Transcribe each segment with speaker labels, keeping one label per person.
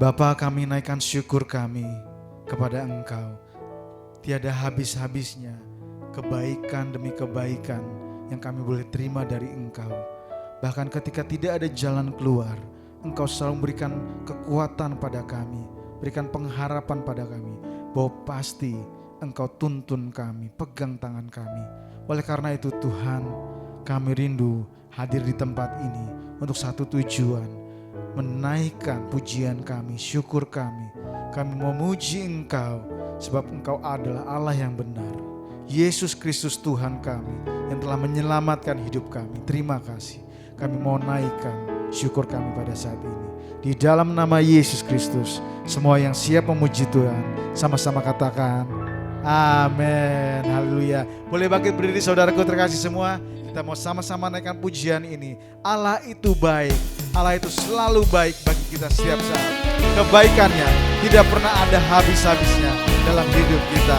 Speaker 1: Bapa, kami naikkan syukur kami kepada Engkau. Tiada habis-habisnya kebaikan demi kebaikan yang kami boleh terima dari Engkau. Bahkan ketika tidak ada jalan keluar, Engkau selalu memberikan kekuatan pada kami, berikan pengharapan pada kami, bahwa pasti Engkau tuntun kami, pegang tangan kami. Oleh karena itu Tuhan, kami rindu hadir di tempat ini untuk satu tujuan, menaikkan pujian kami, syukur kami. Kami memuji Engkau sebab Engkau adalah Allah yang benar. Yesus Kristus Tuhan kami yang telah menyelamatkan hidup kami. Terima kasih. Kami mau naikkan syukur kami pada saat ini. Di dalam nama Yesus Kristus, semua yang siap memuji Tuhan, sama-sama katakan amin. Haleluya. Boleh bangkit berdiri saudaraku terkasih semua. Kita mau sama-sama naikkan pujian ini. Allah itu baik. Allah itu selalu baik bagi kita setiap saat. Kebaikannya tidak pernah ada habis-habisnya dalam hidup kita.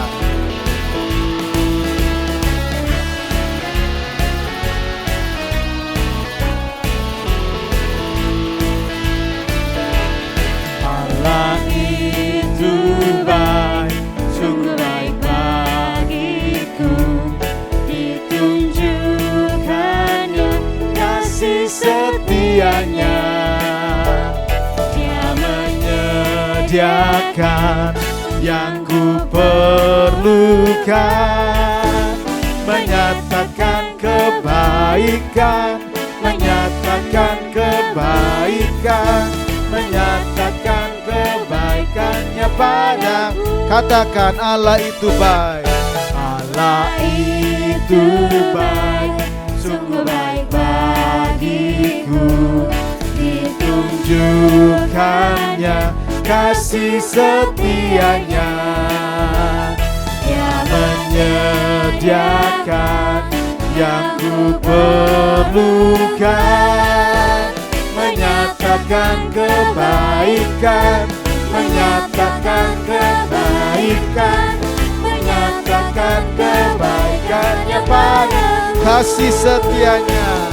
Speaker 2: Allah itu baik, sungguh baik bagiku. Ditunjukkannya kasih setianya. Dia menyediakan yang ku perlukan, menyatakan kebaikan, menyatakan kebaikan, menyatakan kebaikannya padaku.
Speaker 1: Katakan Allah itu baik.
Speaker 2: Allah itu baik, sungguh baik bagiku. Ditunjukkannya kasih setianya. Dia menyediakan yang ku perlukan, menyatakan kebaikan, menyatakan kebaikan, menyatakan kebaikannya padaku.
Speaker 1: Kasih setianya,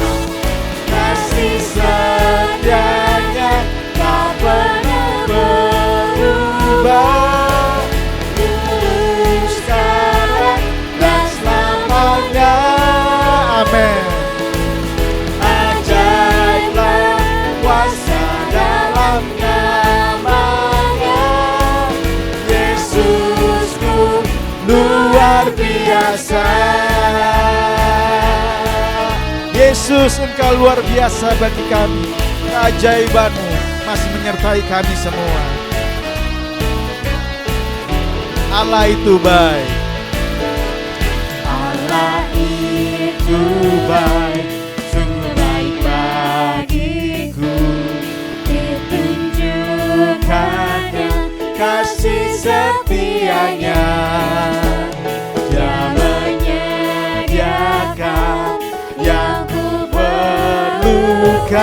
Speaker 2: kasih setianya tak pernah berubah, dulu sekarang dan selamanya.
Speaker 1: amin.
Speaker 2: Ajaiblah kuasa dalam namanya. Yesusku luar biasa.
Speaker 1: Yesus, Engkau luar biasa bagi kami. Keajaiban-Mu masih menyertai kami semua. Allah itu baik.
Speaker 2: Allah itu baik, sungguh baik bagiku. Ditunjukkannya kasih setianya. Dia menyediakan yang ku perlukan,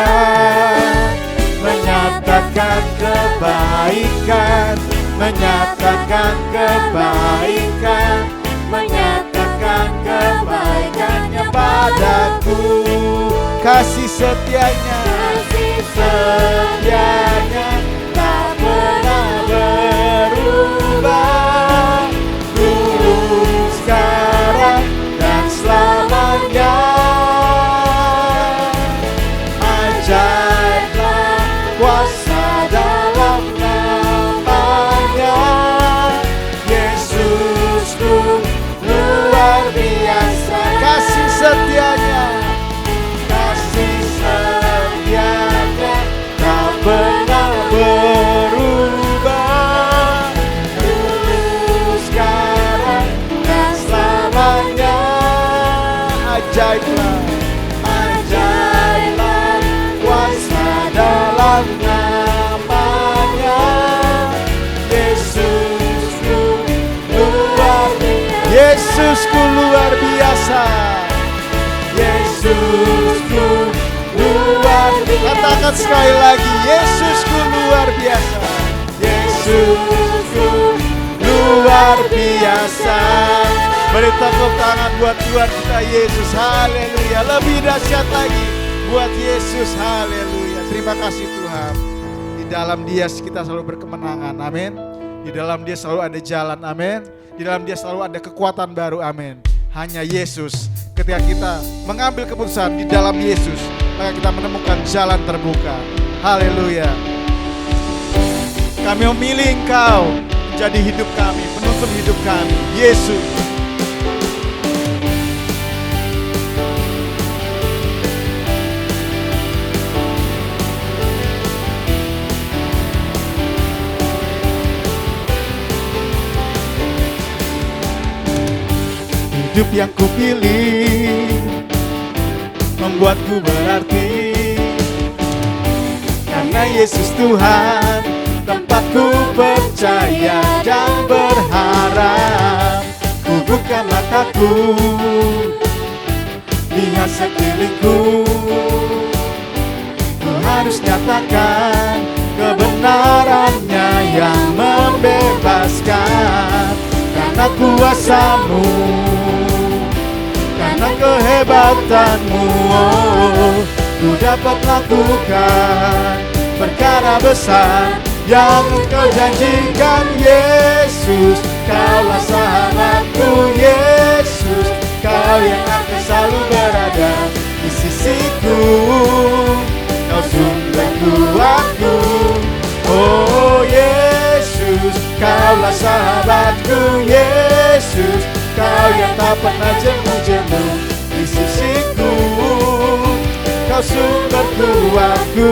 Speaker 2: menyatakan kebaikan, menyatakan kebaikan, menyatakan kebaikannya padaku.
Speaker 1: Kasih setianya,
Speaker 2: Kasih setianya tak pernah berubah, dulu sekarang dan selamanya. Ajaiblah kuasa dalam namanya. Yesusku luar biasa.
Speaker 1: kasih setianya,
Speaker 2: Kasih setianya tak pernah berubah, dulu sekarang dan selamanya.
Speaker 1: ajaiblah.
Speaker 2: Ajaiblah kuasa dalam namanya. Yesusku luar biasa.
Speaker 1: Yesusku luar biasa.
Speaker 2: Yesusku luar biasa.
Speaker 1: Katakan sekali lagi, Yesusku luar biasa.
Speaker 2: Yesusku luar biasa.
Speaker 1: Beri tepuk tangan buat Tuhan kita Yesus. Haleluya. Lebih dahsyat lagi buat Yesus. Haleluya. Terima kasih Tuhan. Di dalam Dia kita selalu berkemenangan, amin. Di dalam Dia selalu ada jalan, amin. Di dalam Dia selalu ada kekuatan baru, amin. Hanya Yesus, ketika kita mengambil keputusan di dalam Yesus, maka kita menemukan jalan terbuka. Haleluya. Kami memilih Engkau menjadi hidup kami, penuntun hidup kami, Yesus. Hidup yang kupilih membuatku berarti, karena Yesus Tuhan tempatku percaya dan berharap. Ku buka mataku, lihat sekelilingku, ku harus nyatakan kebenarannya yang membebaskan. Karena kuasa-Mu, karena kehebatan-Mu, ku dapat lakukan perkara besar yang Engkau janjikan. Yesus, Kaulah sahabatku. Yesus, Kau yang akan selalu berada di sisiku. Kau sumber kuatku. Oh Yesus, Kaulah sahabatku. Yesus, Kau yang tak pernah jemu-jemu di sisiku. Kau sumber kuatku.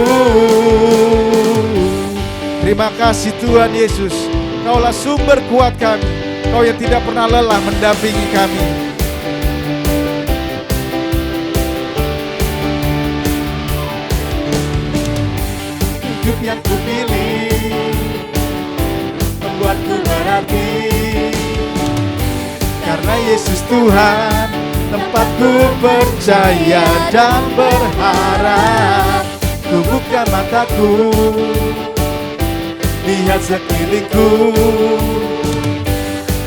Speaker 1: Terima kasih Tuhan Yesus, Kaulah sumber kuat kami. Kau yang tidak pernah lelah mendampingi kami. Hidup yang kupilih membuatku berarti, karena Yesus Tuhan tempatku percaya dan berharap. Ku buka mataku, lihat sekelilingku,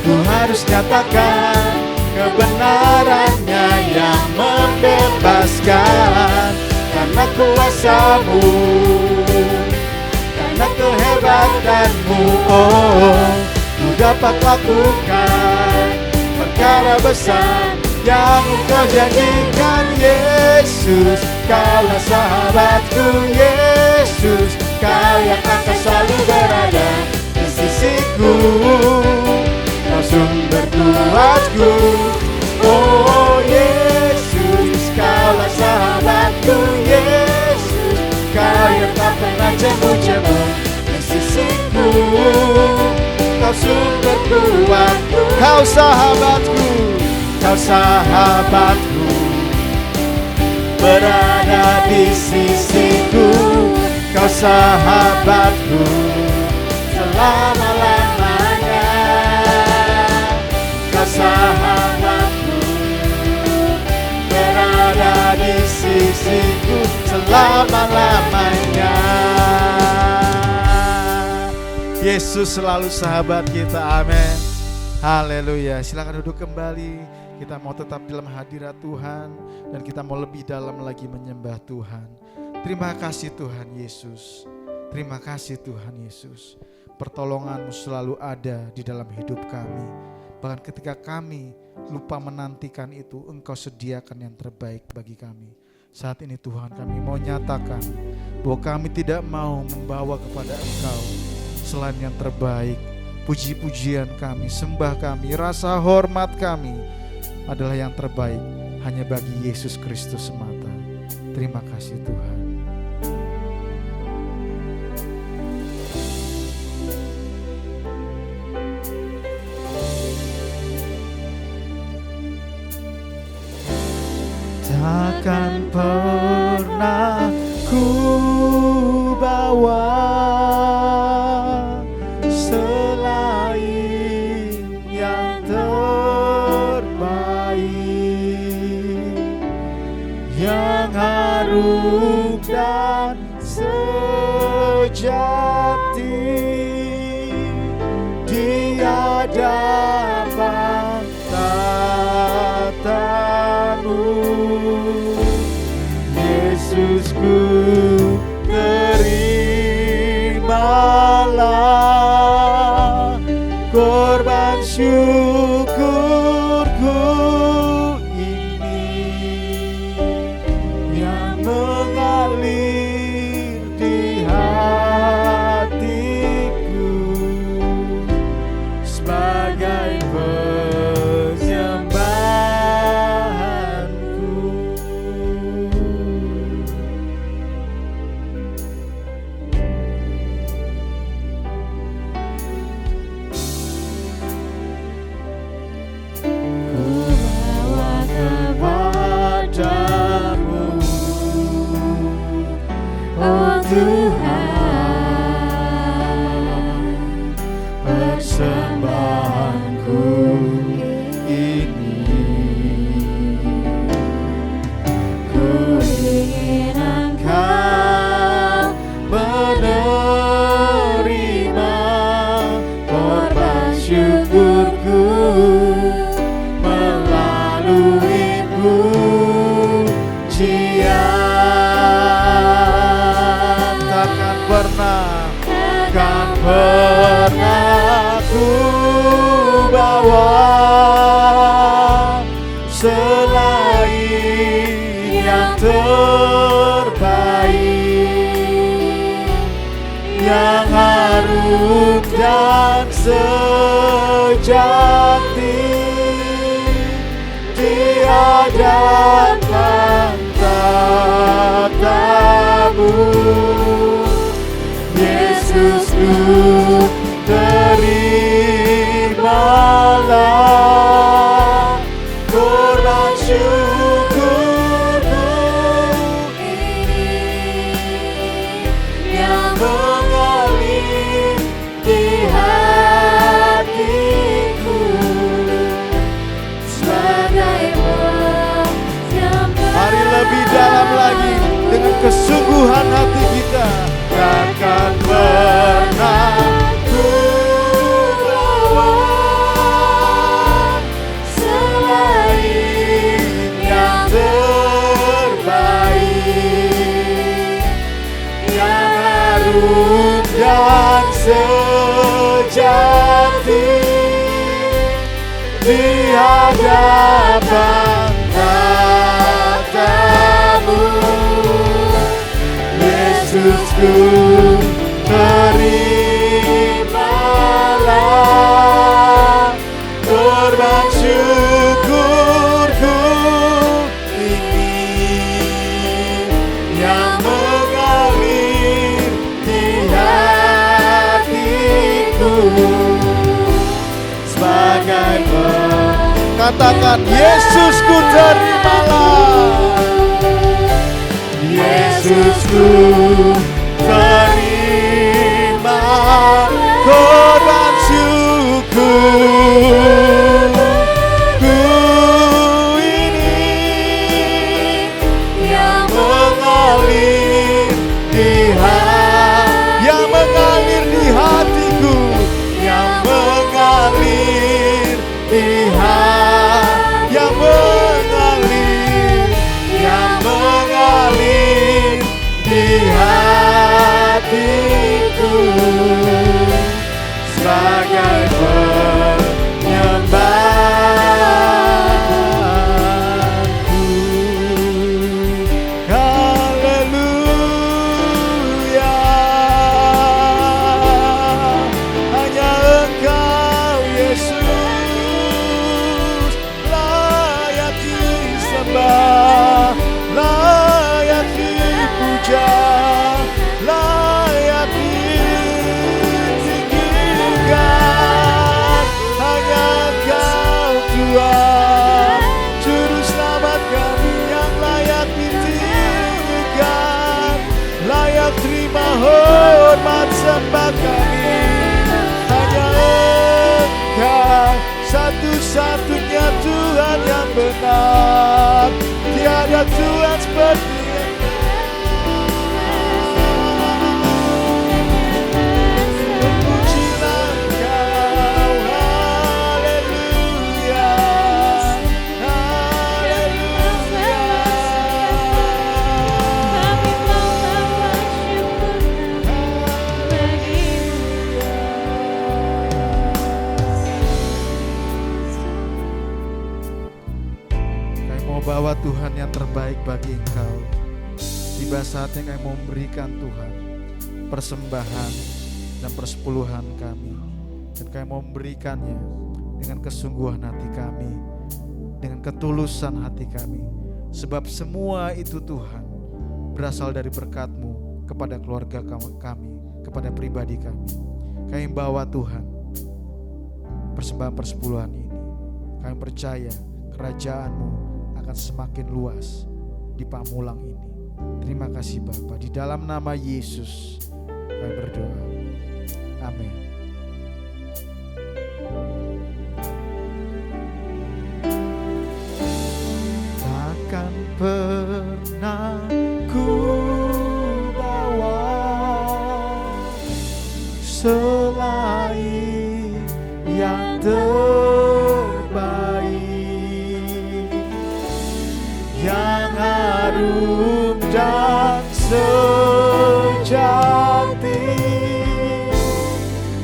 Speaker 1: ku harus nyatakan kebenarannya yang membebaskan. Karena kuasa-Mu, karena kehebatan-Mu, oh, ku dapat lakukan perkara besar yang Engkau janjikan. Yesus, Kaulah sahabatku. Yesus, Kau yang akan selalu berada di sisiku. Kau sumber kuatku. Oh Yesus, Kaulah sahabatku. Yesus, Kau yang tak pernah jemu-jemu di sisiku. Kau sumber kuatku. Kau sahabatku. Kau sahabatku, berada di sisiku. Kau sahabatku selama-lamanya. Kau sahabatku, berada di sisiku selama-lamanya. Yesus selalu sahabat kita, amin. Haleluya. Silakan duduk kembali. Kita mau tetap dalam hadirat Tuhan dan kita mau lebih dalam lagi menyembah Tuhan. Terima kasih Tuhan Yesus. Terima kasih Tuhan Yesus. Pertolongan-Mu selalu ada di dalam hidup kami. Bahkan ketika kami lupa menantikan itu, Engkau sediakan yang terbaik bagi kami. Saat ini Tuhan, kami mau nyatakan bahwa kami tidak mau membawa kepada Engkau selain yang terbaik. Puji-pujian kami, sembah kami, rasa hormat kami adalah yang terbaik hanya bagi Yesus Kristus semata. Terima kasih Tuhan. Takkan pernah ku bawa selain yang terbaik, yang harum dan sejati di hadapan tatamu. Yesusku, terima
Speaker 2: sejati di hadapan tatamu. Yesusku, terimalah korban syukurku ini yang mengalir di hatiku sebagai penyembah. Mari lebih dalam lagi dengan kesungguhan hati kita. Takkan pernah ku bawa selain yang terbaik, yang harum dan sejati di hadapan tatamu. Yesusku, terimalah korban syukurku ini yang mengalir di hatiku sebagai katakan, Yesusku, terimalah. Yesusku, terima korban syukurku ini yang mengalir di hatiku, yang mengalir di yang mengalir di hatiku sebagai penyembahku. Haleluya, hanya Engkau Yesus layak disembah, layak dipuja, layak ditinggikan. Hanya Engkau Tuhan, Juru Selamat kami yang layak ditinggikan, layak terima hormat sembah kami. Hanya Engkau satu-satunya Tuhan yang benar, tiada Tuhan seperti bahwa Tuhan yang terbaik bagi Engkau. Tiba saatnya kami memberikan Tuhan persembahan dan persepuluhan kami, dan kami memberikannya dengan kesungguhan hati kami, dengan ketulusan hati kami, sebab semua itu Tuhan berasal dari berkat-Mu kepada keluarga kami, kepada pribadi kami. Kami bawa Tuhan persembahan persepuluhan ini. Kami percaya kerajaan-Mu akan semakin luas di Pamulang ini. Terima kasih Bapa, di dalam nama Yesus kami berdoa. Amin. Takkan pernah ku bawa selain yang terbaik, yang harum dan sejati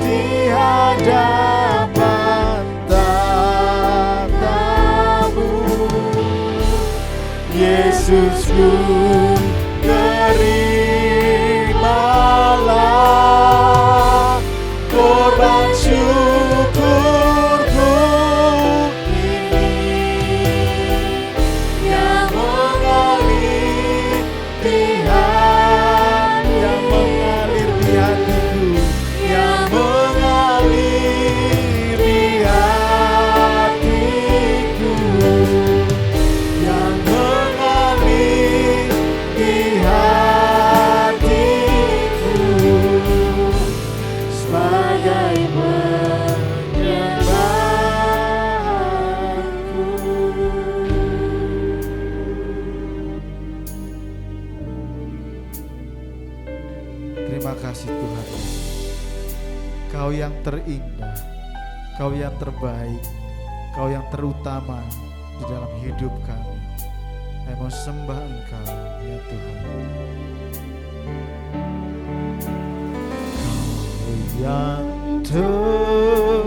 Speaker 2: di hadapan tatamu. Yesusku, terimalah korban syukur kasih Tuhan Yesus. Kau yang terindah, Kau yang terbaik, Kau yang terutama di dalam hidup kami. Kami mau sembah Engkau ya Tuhan. Kau yang terindah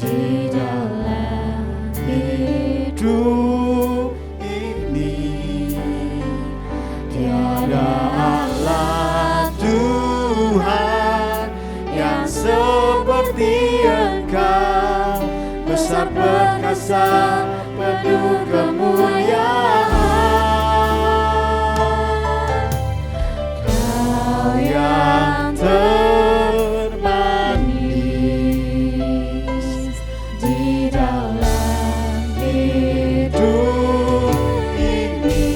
Speaker 2: di dalam hidup ini, tiada Allah Tuhan yang seperti Engkau, besar perkasa penuh kemuliaan. Kau yang termanis di dalam hidup ini,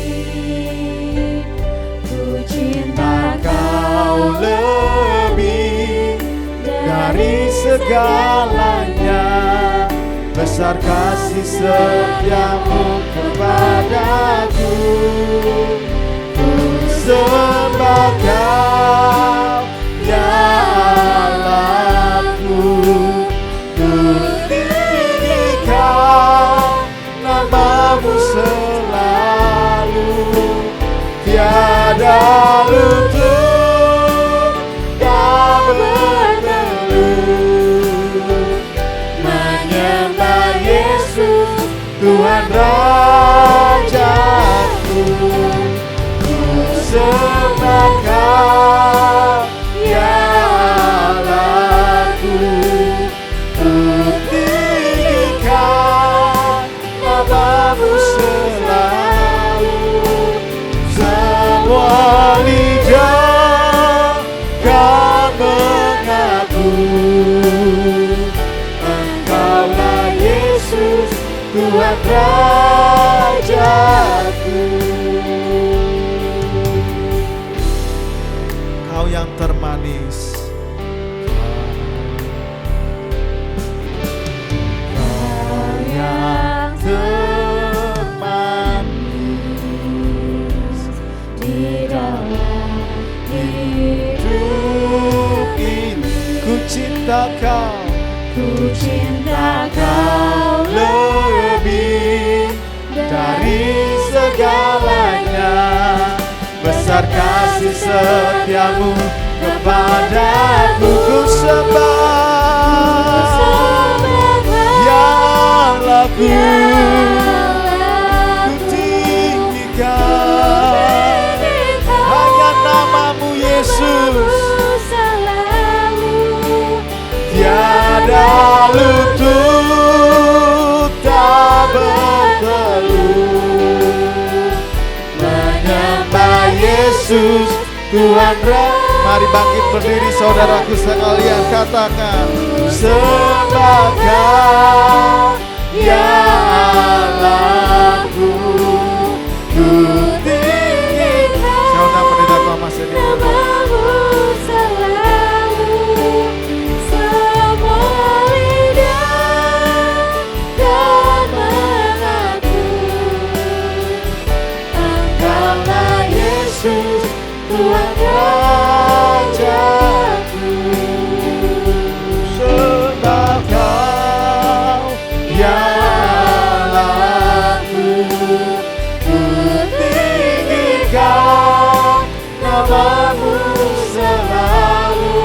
Speaker 2: ku cinta Kau lebih dari segalanya, besar kasih setiamu kepadaku. Ku sembah Kau ya Allahku, ku tinggikan namamu selalu, tiada lutut tak bertelut, menyembah Yesus Tuhan Rajaku. Ku sembah Kau ya Allahku, ku tinggikan namamu selalu, semua lidah kan mengaku Engkaulah Yesus Tuhan Rajaku. Kau yang termanis, Kau yang termanis di dalam hidup ini, ku cinta Kau, ku cinta Kau lebih dari segalanya, besar kasih setiamu kepadaku. Ku sembah ya Allahku, ku tinggikan hanya namamu Yesus, tiada lutut tak bertelut, menyembah Yesus Tuhan Mari bangkit berdiri saudaraku sekalian, katakan sembah Kau ya Allahku, ku tinggikan Saudara pendeta Thomas ini namamu selalu, semua lidah dan mengaku Engkaulah Yesus Tuhan Rajaku. Sembah Kau ya Allahku, ku tinggikan namamu selalu,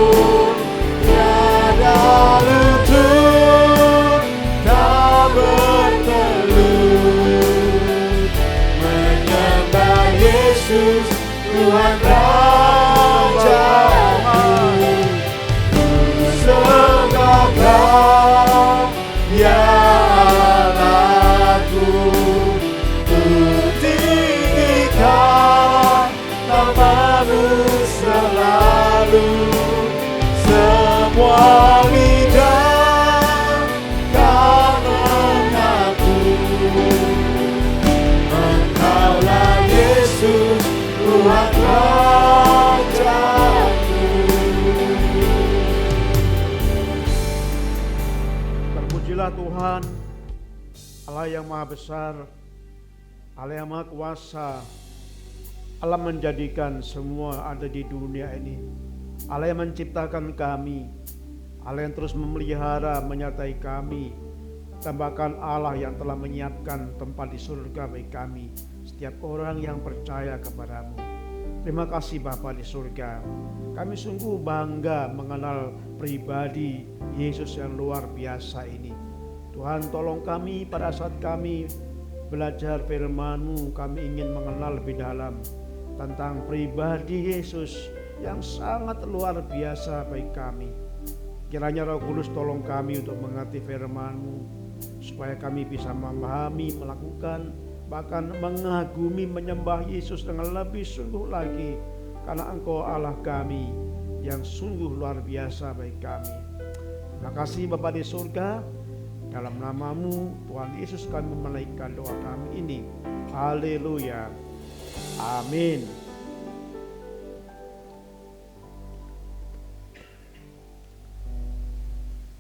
Speaker 2: tiada lutut tak bertelut, menyembah Yesus Tuhan Rajaku. Ku sembah Kau ya Allahku, ku tinggikan namamu selalu, semua lidah kan mengaku Engkaulah Yesus Tuhan Rajaku.
Speaker 3: Terpujilah Tuhan, Allah yang Maha Besar, Allah yang Maha Kuasa, Allah menjadikan semua ada di dunia ini. Allah yang menciptakan kami, Allah yang terus memelihara, menyertai kami, dan bahkan Allah yang telah menyiapkan tempat di surga bagi kami, setiap orang yang percaya kepadamu. Terima kasih Bapa di surga. Kami sungguh bangga mengenal pribadi Yesus yang luar biasa ini. Tuhan, tolong kami pada saat kami belajar firman-Mu, kami ingin mengenal lebih dalam tentang pribadi Yesus yang sangat luar biasa bagi kami. Kiranya Roh Kudus tolong kami untuk mengerti firman-Mu, supaya kami bisa memahami, melakukan, bahkan mengagumi, menyembah Yesus dengan lebih sungguh lagi, karena Engkau Allah kami yang sungguh luar biasa bagi kami. Terima kasih Bapa di surga, dalam nama-Mu Tuhan Yesus kami menaikkan doa kami ini. Haleluya, amin.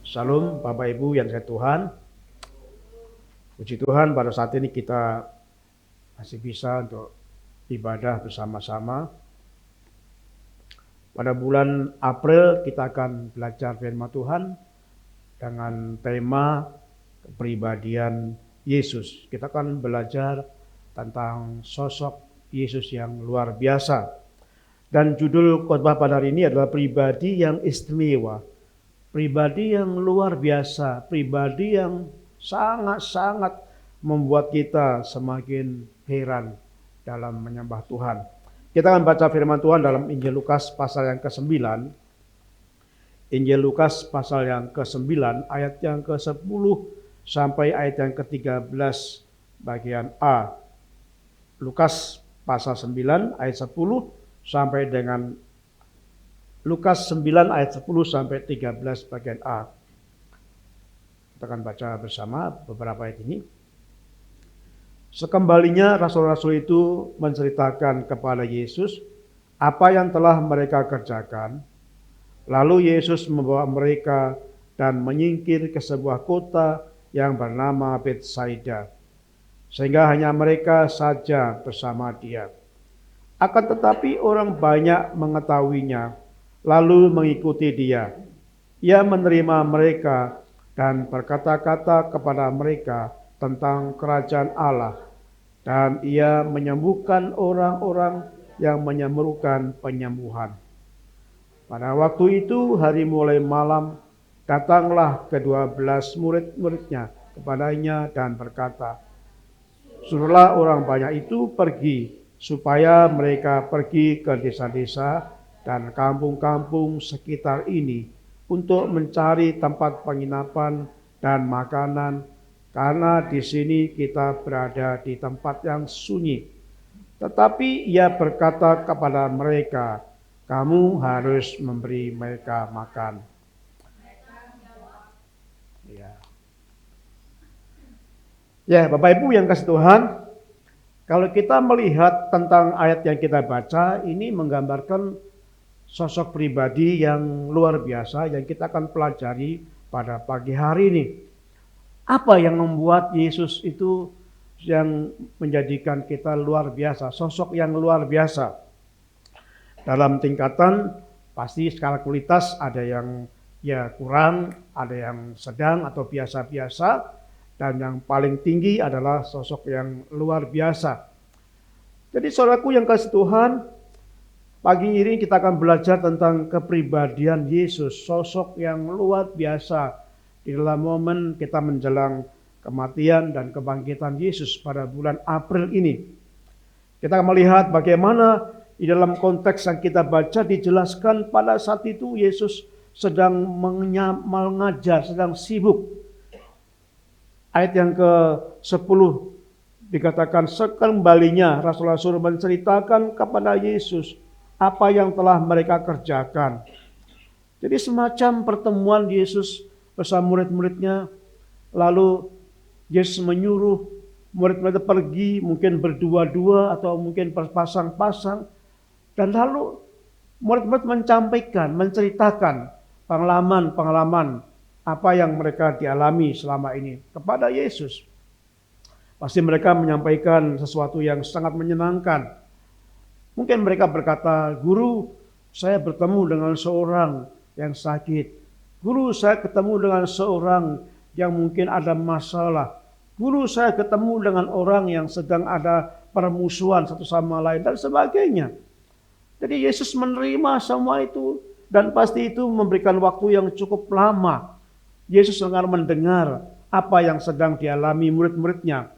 Speaker 3: Salam Bapak Ibu yang saya Tuhan. Puji Tuhan, pada saat ini kita masih bisa untuk ibadah bersama-sama. Pada bulan April kita akan belajar firman Tuhan dengan tema kepribadian Yesus. Kita akan belajar tentang sosok Yesus yang luar biasa. Dan judul khotbah pada hari ini adalah pribadi yang istimewa. Pribadi yang luar biasa, pribadi yang sangat-sangat membuat kita semakin heran dalam menyembah Tuhan. Kita akan baca firman Tuhan dalam Injil Lukas pasal yang ke-9. Injil Lukas pasal yang ke-9 ayat yang ke-10 sampai ayat yang ke-13 bagian A. Lukas pasal 9 ayat 10 sampai dengan Lukas 9 ayat 10 sampai 13 bagian A. Kita akan baca bersama beberapa ayat ini. Sekembalinya rasul-rasul itu menceritakan kepada Yesus apa yang telah mereka kerjakan. Lalu Yesus membawa mereka dan menyingkir ke sebuah kota yang bernama Betsaida, sehingga hanya mereka saja bersama Dia. Akan tetapi orang banyak mengetahuinya, lalu mengikuti Dia. Ia menerima mereka dan berkata-kata kepada mereka tentang kerajaan Allah, dan Ia menyembuhkan orang-orang yang memerlukan penyembuhan. Pada waktu itu hari mulai malam, datanglah ke-12 murid-muridnya kepadanya dan berkata, "Suruhlah orang banyak itu pergi, supaya mereka pergi ke desa-desa dan kampung-kampung sekitar ini untuk mencari tempat penginapan dan makanan, karena di sini kita berada di tempat yang sunyi." Tetapi Ia berkata kepada mereka, "Kamu harus memberi mereka makan." Ya, Bapak Ibu yang kasih Tuhan, kalau kita melihat tentang ayat yang kita baca, ini menggambarkan sosok pribadi yang luar biasa yang kita akan pelajari pada pagi hari ini. Apa yang membuat Yesus itu yang menjadikan kita luar biasa, sosok yang luar biasa? Dalam tingkatan pasti skala kualitas ada yang ya kurang, ada yang sedang atau biasa-biasa, dan yang paling tinggi adalah sosok yang luar biasa. Jadi saudaraku yang kasih Tuhan, pagi ini kita akan belajar tentang kepribadian Yesus, sosok yang luar biasa di dalam momen kita menjelang kematian dan kebangkitan Yesus pada bulan April ini. Kita akan melihat bagaimana di dalam konteks yang kita baca dijelaskan pada saat itu Yesus sedang mengajar, sedang sibuk. Ayat yang ke-10 dikatakan, sekembalinya rasul-rasul menceritakan kepada Yesus apa yang telah mereka kerjakan. Jadi semacam pertemuan Yesus bersama murid-muridnya, lalu Yesus menyuruh murid-murid pergi, mungkin berdua-dua atau mungkin berpasang-pasang, dan lalu murid-murid menceritakan pengalaman-pengalaman apa yang mereka dialami selama ini kepada Yesus. Pasti mereka menyampaikan sesuatu yang sangat menyenangkan. Mungkin mereka berkata, "Guru, saya bertemu dengan seorang yang sakit. Guru, saya ketemu dengan seorang yang mungkin ada masalah. Guru, saya ketemu dengan orang yang sedang ada permusuhan satu sama lain," dan sebagainya. Jadi Yesus menerima semua itu, dan pasti itu memberikan waktu yang cukup lama. Yesus akan mendengar apa yang sedang dialami murid-muridnya.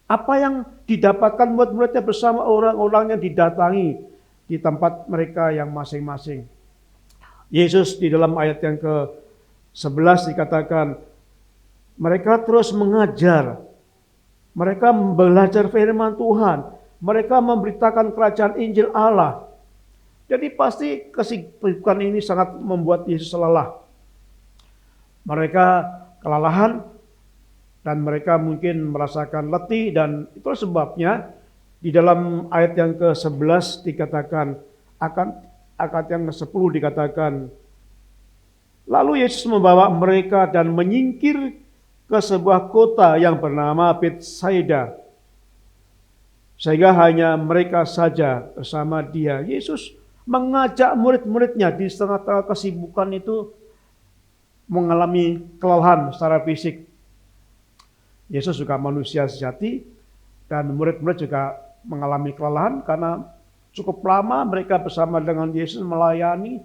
Speaker 3: Apa yang didapatkan murid-muridnya bersama orang-orang yang didatangi di tempat mereka yang masing-masing. Yesus di dalam ayat yang ke-11 dikatakan, mereka terus mengajar, mereka belajar firman Tuhan, mereka memberitakan kerajaan Injil Allah. Jadi pasti kesibukan ini sangat membuat Yesus lelah. Mereka kelelahan, dan mereka mungkin merasakan letih, dan itulah sebabnya di dalam ayat yang ke-11 dikatakan, ayat yang ke-10 dikatakan, lalu Yesus membawa mereka dan menyingkir ke sebuah kota yang bernama Betsaida, sehingga hanya mereka saja bersama dia. Yesus mengajak murid-muridnya di tengah-tengah kesibukan itu mengalami kelelahan secara fisik. Yesus juga manusia sejati, dan murid-murid juga mengalami kelelahan karena cukup lama mereka bersama dengan Yesus melayani,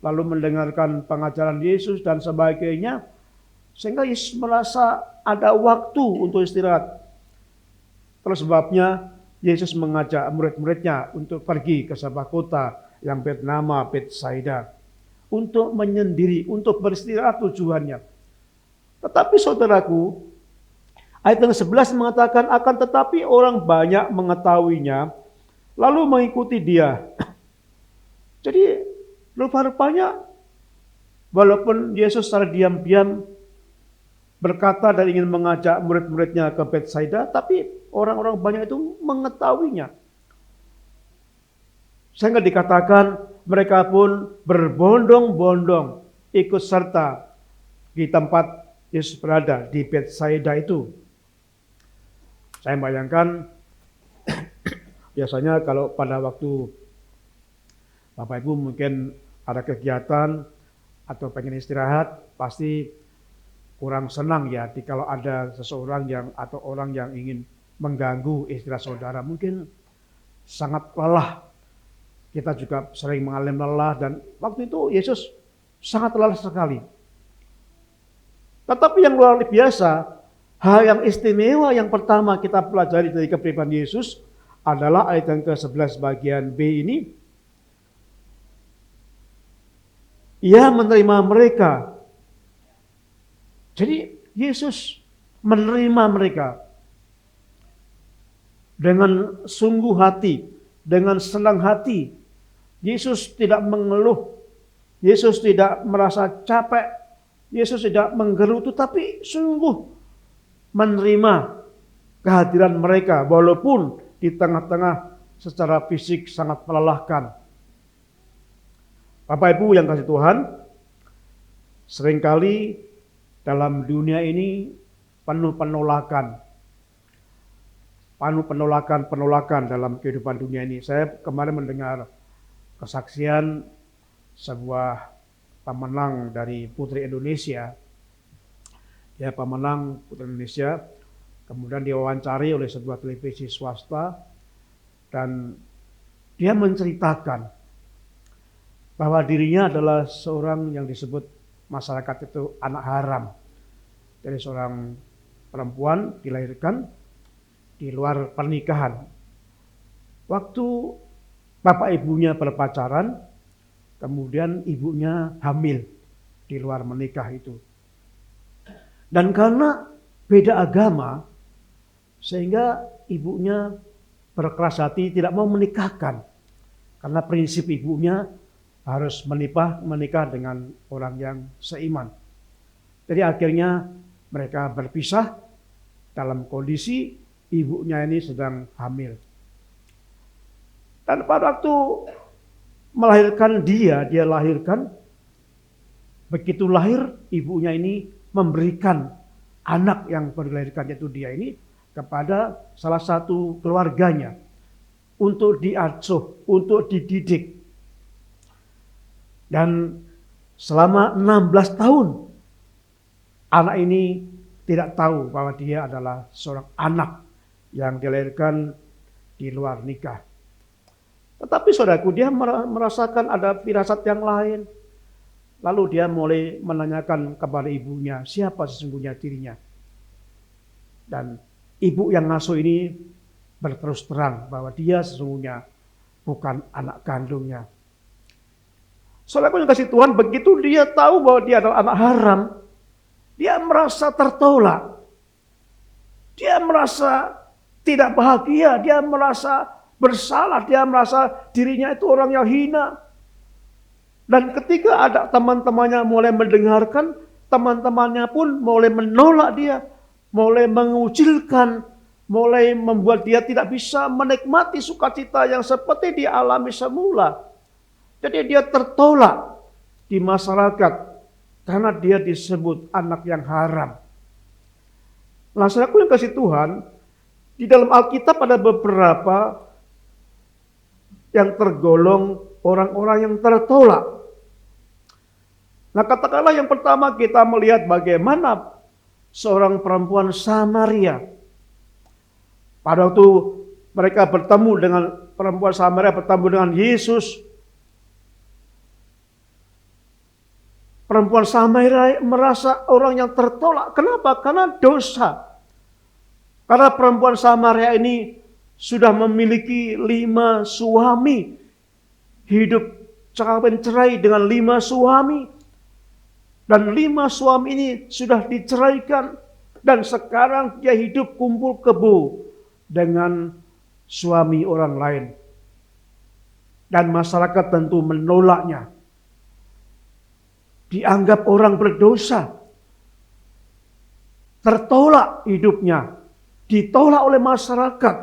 Speaker 3: lalu mendengarkan pengajaran Yesus dan sebagainya, sehingga Yesus merasa ada waktu untuk istirahat. Terus sebabnya Yesus mengajak murid-muridnya untuk pergi ke sebuah kota yang bernama Betsaida untuk menyendiri, untuk beristirahat tujuannya. Tetapi saudaraku, ayat yang 11 mengatakan, akan tetapi orang banyak mengetahuinya, lalu mengikuti dia. Jadi rupa-rupanya walaupun Yesus secara diam-diam berkata dan ingin mengajak murid-muridnya ke Betsaida, tapi orang-orang banyak itu mengetahuinya. Sehingga dikatakan mereka pun berbondong-bondong ikut serta di tempat Yesus berada di Betsaida itu. Saya bayangkan biasanya kalau pada waktu Bapak Ibu mungkin ada kegiatan atau pengen istirahat, pasti kurang senang ya kalau ada seseorang yang atau orang yang ingin mengganggu istirahat saudara. Mungkin sangat lelah. Kita juga sering mengalami lelah, dan waktu itu Yesus sangat lelah sekali. Tetapi yang luar biasa, hal yang istimewa yang pertama kita pelajari dari kepribadian Yesus adalah ayat yang ke-11 bagian B ini. Ia menerima mereka. Jadi Yesus menerima mereka dengan sungguh hati, dengan senang hati. Yesus tidak mengeluh, Yesus tidak merasa capek, Yesus tidak menggerutu, tapi sungguh menerima kehadiran mereka walaupun di tengah-tengah secara fisik sangat melelahkan. Bapak Ibu yang kasih Tuhan, seringkali dalam dunia ini penuh penolakan dalam kehidupan dunia ini. Saya kemarin mendengar kesaksian sebuah pemenang dari Putri Indonesia. Ya, pemenang Putri Indonesia kemudian diwawancari oleh sebuah televisi swasta, dan dia menceritakan bahwa dirinya adalah seorang yang disebut masyarakat itu anak haram. Dari seorang perempuan dilahirkan di luar pernikahan. Waktu bapak ibunya berpacaran, kemudian ibunya hamil di luar menikah itu. Dan karena beda agama, sehingga ibunya berkeras hati tidak mau menikahkan. Karena prinsip ibunya harus menikah dengan orang yang seiman. Jadi akhirnya mereka berpisah dalam kondisi ibunya ini sedang hamil. Dan pada waktu melahirkan dia lahirkan, begitu lahir ibunya ini memberikan anak yang baru dilahirkan, yaitu dia ini, kepada salah satu keluarganya. untuk diasuh, untuk dididik. Dan selama 16 tahun, anak ini tidak tahu bahwa dia adalah seorang anak yang dilahirkan di luar nikah. Tetapi saudaraku, dia merasakan ada firasat yang lain. Lalu dia mulai menanyakan kepada ibunya, siapa sesungguhnya dirinya. Dan ibu yang ngasuh ini berterus terang bahwa dia sesungguhnya bukan anak kandungnya. Saudaraku yang kasih Tuhan, begitu dia tahu bahwa dia adalah anak haram, dia merasa tertolak. Dia merasa tidak bahagia, dia merasa bersalah, dia merasa dirinya itu orang yang hina. Dan ketika ada teman-temannya mulai mendengarkan, teman-temannya pun mulai menolak dia, mulai mengucilkan, mulai membuat dia tidak bisa menikmati sukacita yang seperti dialami semula. Jadi dia tertolak di masyarakat karena dia disebut anak yang haram. Nah, saudaraku yang kasih Tuhan, di dalam Alkitab ada beberapa yang tergolong orang-orang yang tertolak. Nah, katakanlah yang pertama kita melihat bagaimana seorang perempuan Samaria. Pada waktu mereka bertemu dengan perempuan Samaria, bertemu dengan Yesus, perempuan Samaria merasa orang yang tertolak. Kenapa? Karena dosa. Karena perempuan Samaria ini sudah memiliki 5 suami. Hidup kawin cerai dengan 5 suami. Dan 5 suami ini sudah diceraikan. Dan sekarang dia hidup kumpul kebo dengan suami orang lain. Dan masyarakat tentu menolaknya. Dianggap orang berdosa. Tertolak hidupnya. Ditolak oleh masyarakat.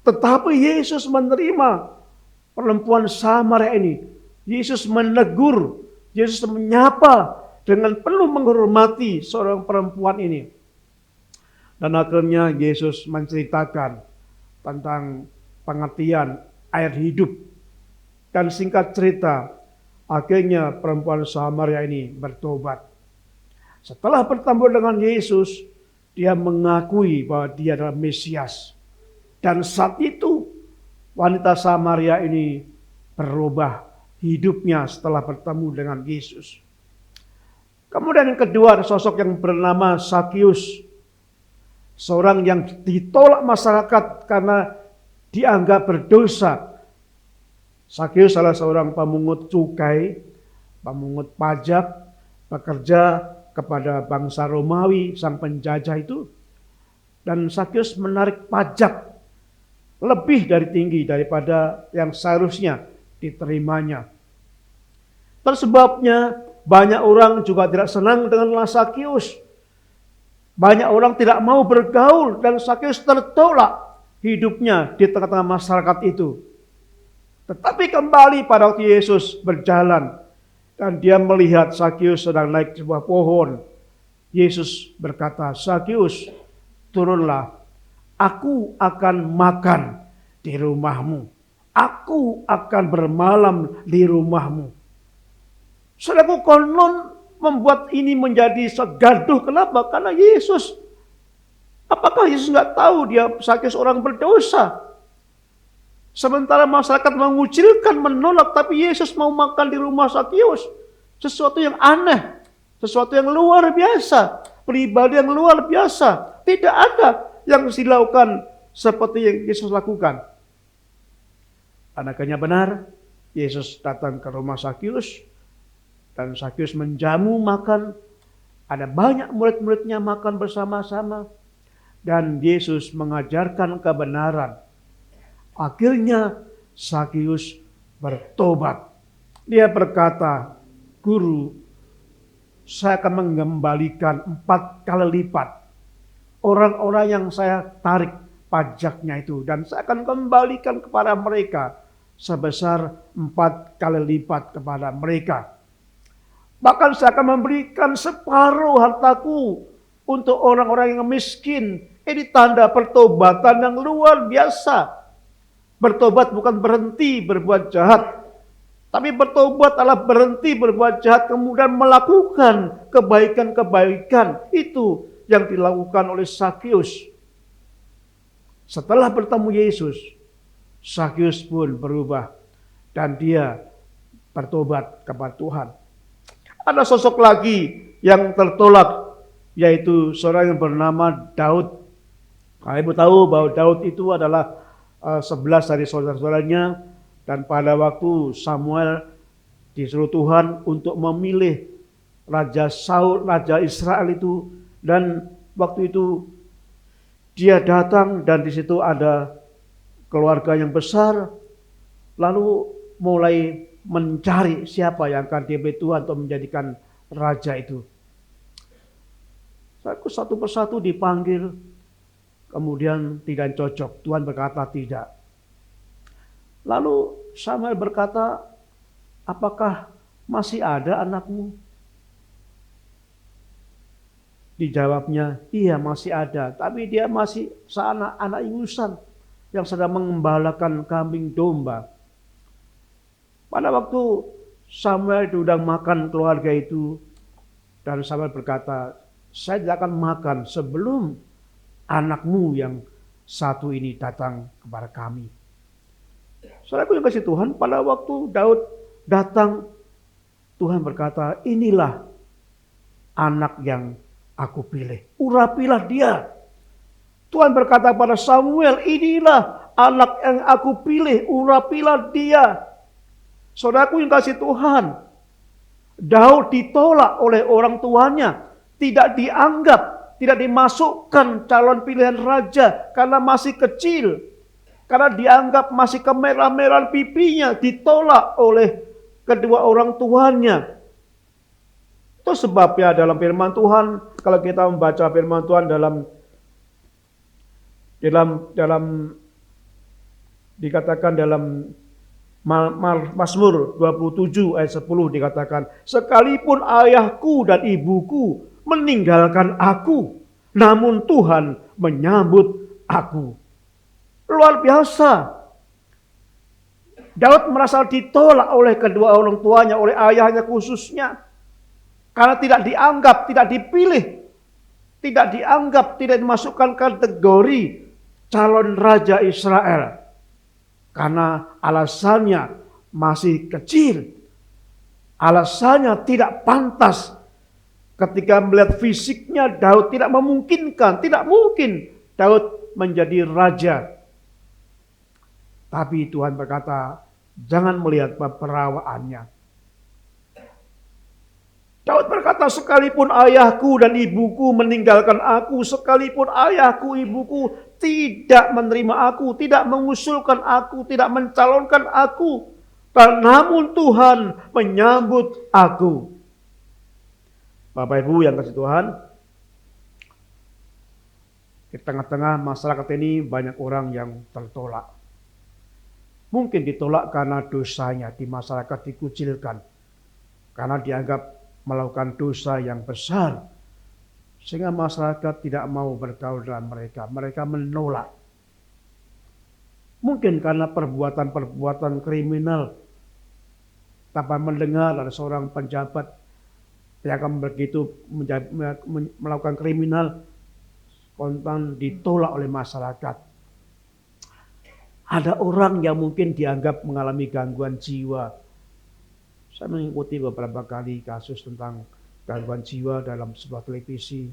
Speaker 3: Tetapi Yesus menerima perempuan Samaria ini. Yesus menegur. Yesus menyapa dengan penuh menghormati seorang perempuan ini. Dan akhirnya Yesus menceritakan tentang pengertian air hidup. Dan singkat cerita, akhirnya perempuan Samaria ini bertobat. Setelah bertemu dengan Yesus, dia mengakui bahwa dia adalah Mesias. Dan saat itu wanita Samaria ini berubah hidupnya setelah bertemu dengan Yesus. Kemudian yang kedua, sosok yang bernama Sakius. Seorang yang ditolak masyarakat karena dianggap berdosa. Sakius adalah seorang pemungut cukai, pemungut pajak, bekerja kepada bangsa Romawi, sang penjajah itu. Dan Sakius menarik pajak lebih dari tinggi daripada yang seharusnya diterimanya. Tersebabnya banyak orang juga tidak senang dengan Sakius. Banyak orang tidak mau bergaul dan Sakius tertolak hidupnya di tengah-tengah masyarakat itu. Tetapi kembali pada waktu Yesus berjalan dan dia melihat Sakius sedang naik sebuah pohon. Yesus berkata, "Sakius, turunlah. Aku akan makan di rumahmu. Aku akan bermalam di rumahmu." Saudaraku, konon membuat ini menjadi segaduh. Kenapa? Karena Yesus. Apakah Yesus nggak tahu dia Sakius orang berdosa? Sementara masyarakat mengucilkan, menolak, tapi Yesus mau makan di rumah Sakius. Sesuatu yang aneh, sesuatu yang luar biasa, pribadi yang luar biasa. Tidak ada yang dilakukan seperti yang Yesus lakukan. Anaknya benar, Yesus datang ke rumah Sakius. Dan Sakius menjamu makan. Ada banyak murid-muridnya makan bersama-sama. Dan Yesus mengajarkan kebenaran. Akhirnya Sakius bertobat. Dia berkata, "Guru, saya akan mengembalikan 4 kali lipat orang-orang yang saya tarik pajaknya itu. Dan saya akan kembalikan kepada mereka sebesar 4 kali lipat kepada mereka. Bahkan saya akan memberikan separuh hartaku untuk orang-orang yang miskin." Ini tanda pertobatan yang luar biasa. Bertobat bukan berhenti berbuat jahat, tapi bertobat adalah berhenti berbuat jahat kemudian melakukan kebaikan-kebaikan. Itu yang dilakukan oleh Sakius. Setelah bertemu Yesus, Sakius pun berubah dan dia bertobat kepada Tuhan. Ada sosok lagi yang tertolak, yaitu seorang yang bernama Daud. Ibu tahu bahwa Daud itu adalah 11 dari saudara-saudaranya, dan pada waktu Samuel disuruh Tuhan untuk memilih Raja Saul, Raja Israel itu, dan waktu itu dia datang dan di situ ada keluarga yang besar, lalu mulai mencari siapa yang akan dipilih Tuhan untuk menjadikan raja itu. Satu persatu dipanggil, kemudian tidak cocok. Tuhan berkata tidak. Lalu Samuel berkata, apakah masih ada anakmu? Dijawabnya, iya masih ada. Tapi dia masih anak ingusan yang sedang mengembalakan kambing domba. Pada waktu Samuel diundang makan keluarga itu, dan Samuel berkata, saya tidak akan makan sebelum anakmu yang satu ini datang kepada kami. Saudaraku yang kasih Tuhan, pada waktu Daud datang, Tuhan berkata, inilah anak yang aku pilih. Urapilah dia. Tuhan berkata pada Samuel, inilah anak yang aku pilih. Urapilah dia. Saudaraku yang kasih Tuhan, Daud ditolak oleh orang tuanya. Tidak dianggap, tidak dimasukkan calon pilihan raja karena masih kecil. Karena dianggap masih kemerah-merahan pipinya, ditolak oleh kedua orang tuanya. Itu sebabnya dalam firman Tuhan, kalau kita membaca firman Tuhan dikatakan dalam Mazmur 27 ayat 10 dikatakan, sekalipun ayahku dan ibuku meninggalkan aku, namun Tuhan menyambut aku. Luar biasa. Daud merasa ditolak oleh kedua orang tuanya, oleh ayahnya khususnya. Karena tidak dianggap, tidak dipilih, tidak dianggap, tidak dimasukkan kategori calon raja Israel. Karena alasannya masih kecil. Alasannya tidak pantas. Ketika melihat fisiknya, Daud tidak memungkinkan, tidak mungkin Daud menjadi raja. Tapi Tuhan berkata, jangan melihat perawaannya. Daud berkata, sekalipun ayahku dan ibuku meninggalkan aku, sekalipun ayahku, ibuku tidak menerima aku, tidak mengusulkan aku, tidak mencalonkan aku, namun Tuhan menyambut aku. Bapak Ibu yang kasih Tuhan, di tengah-tengah masyarakat ini banyak orang yang tertolak. Mungkin ditolak karena dosanya di masyarakat dikucilkan. Karena dianggap melakukan dosa yang besar. Sehingga masyarakat tidak mau bergaul dengan mereka. Mereka menolak. Mungkin karena perbuatan-perbuatan kriminal. Tanpa mendengar ada seorang penjabat yang akan begitu melakukan kriminal, kontan ditolak oleh masyarakat. Ada orang yang mungkin dianggap mengalami gangguan jiwa. Saya mengikuti beberapa kali kasus tentang gangguan jiwa dalam sebuah televisi.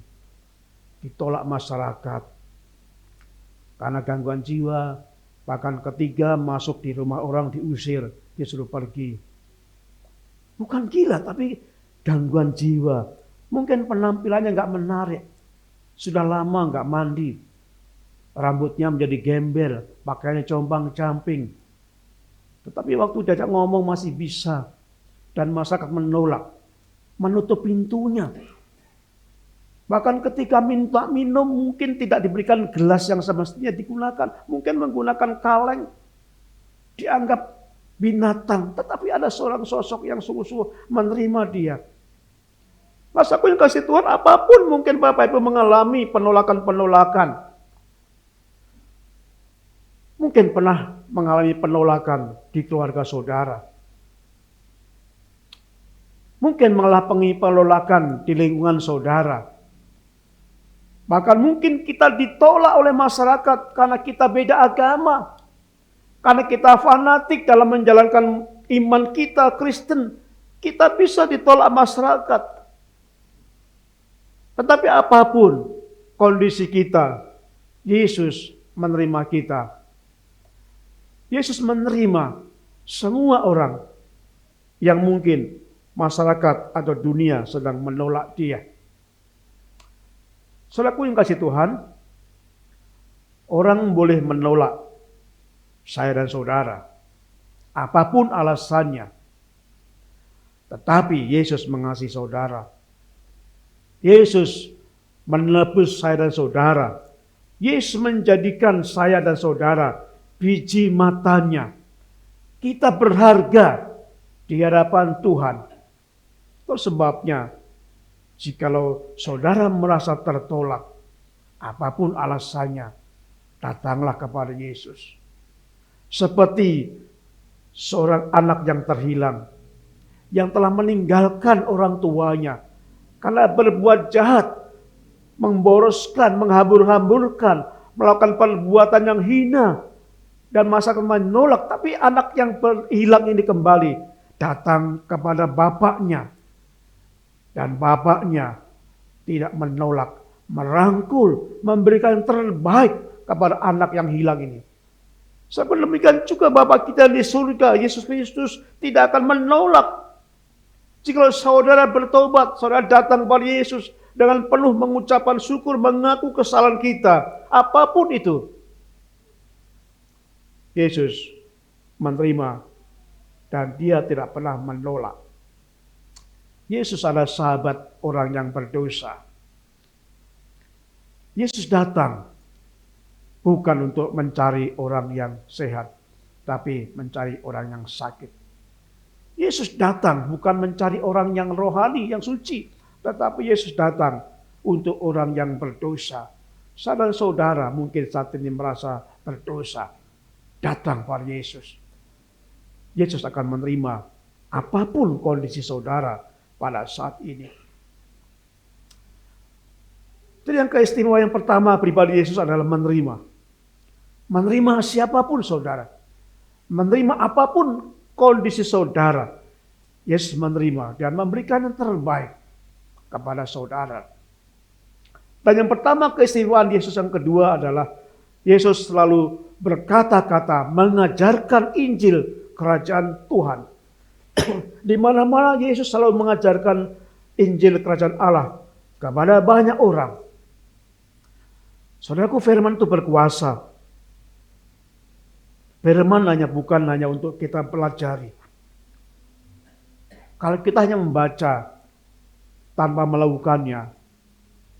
Speaker 3: Ditolak masyarakat karena gangguan jiwa. Bahkan ketiga masuk di rumah orang diusir, disuruh pergi. Bukan gila, tapi gangguan jiwa. Mungkin penampilannya nggak menarik. Sudah lama nggak mandi. Rambutnya menjadi gembel, pakaiannya compang-camping. Tetapi waktu diajak ngomong masih bisa. Dan masyarakat menolak. Menutup pintunya. Bahkan ketika minta minum mungkin tidak diberikan gelas yang semestinya digunakan. Mungkin menggunakan kaleng. Dianggap binatang. Tetapi ada seorang sosok yang sungguh-sungguh menerima dia. Masaku yang kasih Tuhan, apapun mungkin Bapak Ibu mengalami penolakan-penolakan. Mungkin pernah mengalami penolakan di keluarga saudara. Mungkin mengalami penolakan di lingkungan saudara. Bahkan mungkin kita ditolak oleh masyarakat karena kita beda agama. Karena kita fanatik dalam menjalankan iman kita Kristen. Kita bisa ditolak masyarakat. Tetapi apapun kondisi kita, Yesus menerima kita. Yesus menerima semua orang yang mungkin masyarakat atau dunia sedang menolak dia. Saudaraku yang kasih Tuhan, orang boleh menolak saya dan saudara, apapun alasannya. Tetapi Yesus mengasihi saudara. Yesus menebus saya dan saudara. Yesus menjadikan saya dan saudara biji matanya. Kita berharga di hadapan Tuhan. Itu sebabnya, jikalau saudara merasa tertolak, apapun alasannya, datanglah kepada Yesus. Seperti seorang anak yang terhilang, yang telah meninggalkan orang tuanya, karena berbuat jahat, memboroskan, menghambur-hamburkan, melakukan perbuatan yang hina, dan masyarakat menolak. Tapi anak yang hilang ini kembali, datang kepada bapaknya. Dan bapaknya tidak menolak, merangkul, memberikan yang terbaik kepada anak yang hilang ini. Sebab demikian juga Bapa kita di surga, Yesus Kristus, tidak akan menolak. Jika saudara bertobat, saudara datang kepada Yesus dengan penuh mengucapkan syukur, mengaku kesalahan kita, apapun itu, Yesus menerima dan dia tidak pernah menolak. Yesus adalah sahabat orang yang berdosa. Yesus datang bukan untuk mencari orang yang sehat, tapi mencari orang yang sakit. Yesus datang bukan mencari orang yang rohani, yang suci, tetapi Yesus datang untuk orang yang berdosa. Saudara-saudara mungkin saat ini merasa berdosa, datang pada Yesus. Yesus akan menerima apapun kondisi saudara pada saat ini. Jadi yang keistimewaan yang pertama pribadi Yesus adalah menerima. Menerima siapapun saudara. Menerima apapun kondisi saudara. Yesus menerima dan memberikan yang terbaik kepada saudara. Dan yang pertama keistimewaan Yesus yang kedua adalah Yesus selalu berkata-kata mengajarkan Injil kerajaan Tuhan. Di mana-mana Yesus selalu mengajarkan Injil kerajaan Allah kepada banyak orang. Saudaraku, firman itu berkuasa. Firman bukan hanya untuk kita pelajari. Kalau kita hanya membaca tanpa melakukannya,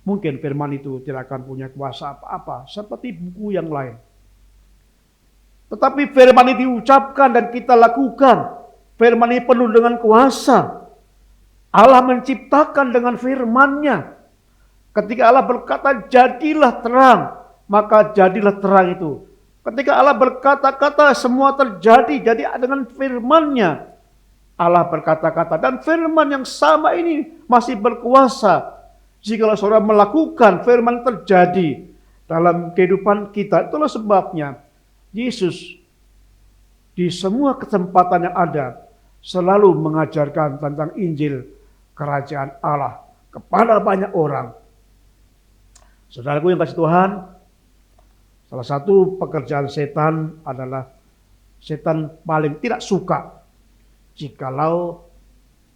Speaker 3: mungkin firman itu tidak akan punya kuasa apa-apa seperti buku yang lain. Tetapi firman itu diucapkan dan kita lakukan. Firman ini penuh dengan kuasa. Allah menciptakan dengan firman-Nya. Ketika Allah berkata, jadilah terang, maka jadilah terang itu. Ketika Allah berkata-kata, semua terjadi. Jadi dengan firman-Nya, Allah berkata-kata. Dan firman yang sama ini masih berkuasa. Jika saudara melakukan, firman terjadi dalam kehidupan kita. Itulah sebabnya Yesus di semua kesempatan yang ada selalu mengajarkan tentang Injil kerajaan Allah kepada banyak orang. Saudaraku yang kasih Tuhan, salah satu pekerjaan setan adalah setan paling tidak suka jikalau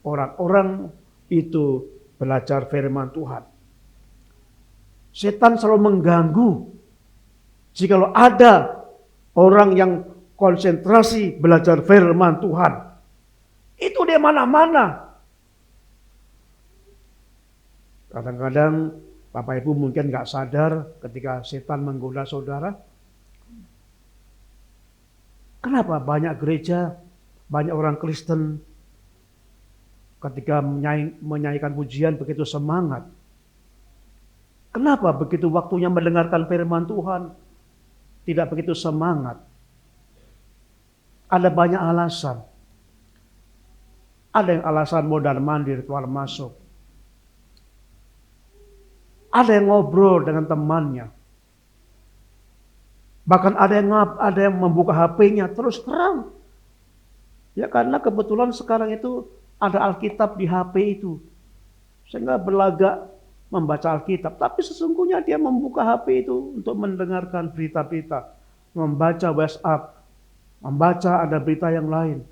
Speaker 3: orang-orang itu belajar firman Tuhan. Setan selalu mengganggu jikalau ada orang yang konsentrasi belajar firman Tuhan. Itu di mana-mana. Kadang-kadang Bapak Ibu mungkin gak sadar ketika setan menggoda saudara. Kenapa banyak gereja, banyak orang Kristen ketika menyanyikan pujian begitu semangat? Kenapa begitu waktunya mendengarkan firman Tuhan tidak begitu semangat? ada banyak alasan. Ada yang alasan mondar-mandir keluar masuk. Ada yang ngobrol dengan temannya. Bahkan ada yang membuka HP-nya terus terang. Ya karena kebetulan sekarang itu ada Alkitab di HP itu. Sehingga berlagak membaca Alkitab. Tapi sesungguhnya dia membuka HP itu untuk mendengarkan berita-berita. Membaca WhatsApp. Membaca ada berita yang lain.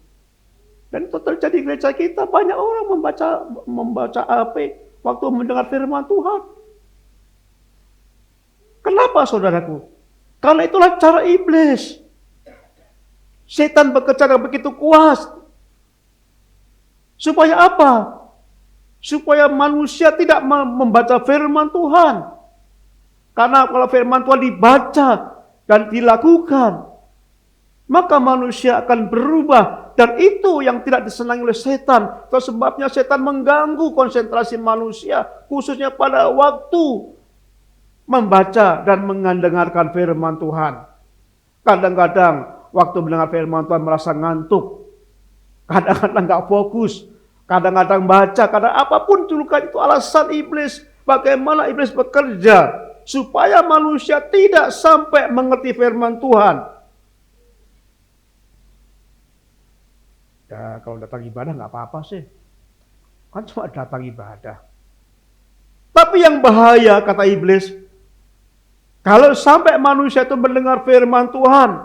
Speaker 3: Dan itu terjadi di gereja kita. Banyak orang membaca HP waktu mendengar firman Tuhan. Kenapa saudaraku? Karena itulah cara iblis. Setan bekerja dengan begitu kuat. Supaya apa? Supaya manusia tidak membaca firman Tuhan. Karena kalau firman Tuhan dibaca dan dilakukan, maka manusia akan berubah. Dan itu yang tidak disenangi oleh setan. Itu sebabnya setan mengganggu konsentrasi manusia. Khususnya pada waktu membaca dan mendengarkan firman Tuhan. Kadang-kadang waktu mendengar firman Tuhan merasa ngantuk. Kadang-kadang gak fokus. Kadang-kadang baca. Kadang apapun julukan itu alasan iblis. Bagaimana iblis bekerja. Supaya manusia tidak sampai mengerti firman Tuhan. Ya kalau datang ibadah gak apa-apa sih. Kan cuma datang ibadah. Tapi yang bahaya kata iblis. Kalau sampai manusia itu mendengar firman Tuhan,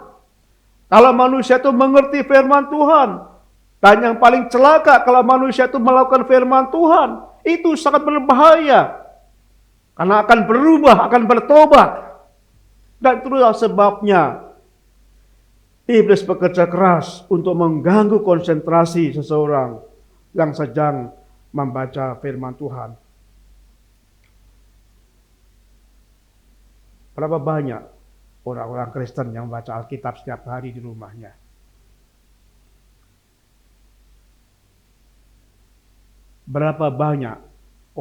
Speaker 3: kalau manusia itu mengerti firman Tuhan, dan yang paling celaka kalau manusia itu melakukan firman Tuhan, itu sangat berbahaya. Karena akan berubah, akan bertobat. Dan itulah sebabnya iblis bekerja keras untuk mengganggu konsentrasi seseorang yang sedang membaca firman Tuhan. Berapa banyak orang-orang Kristen yang membaca Alkitab setiap hari di rumahnya? Berapa banyak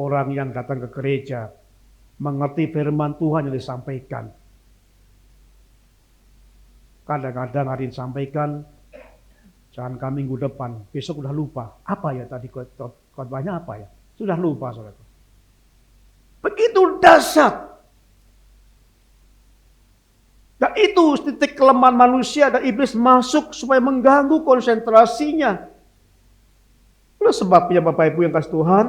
Speaker 3: orang yang datang ke gereja mengerti firman Tuhan yang disampaikan? Kadang-kadang hari ini disampaikan, jangan kami minggu depan, besok udah lupa. Apa ya tadi khotbahnya apa ya? Sudah lupa saudara. Begitu dahsyat. Dan itu titik kelemahan manusia dan iblis masuk supaya mengganggu konsentrasinya. Itulah sebabnya Bapak Ibu yang kasih Tuhan,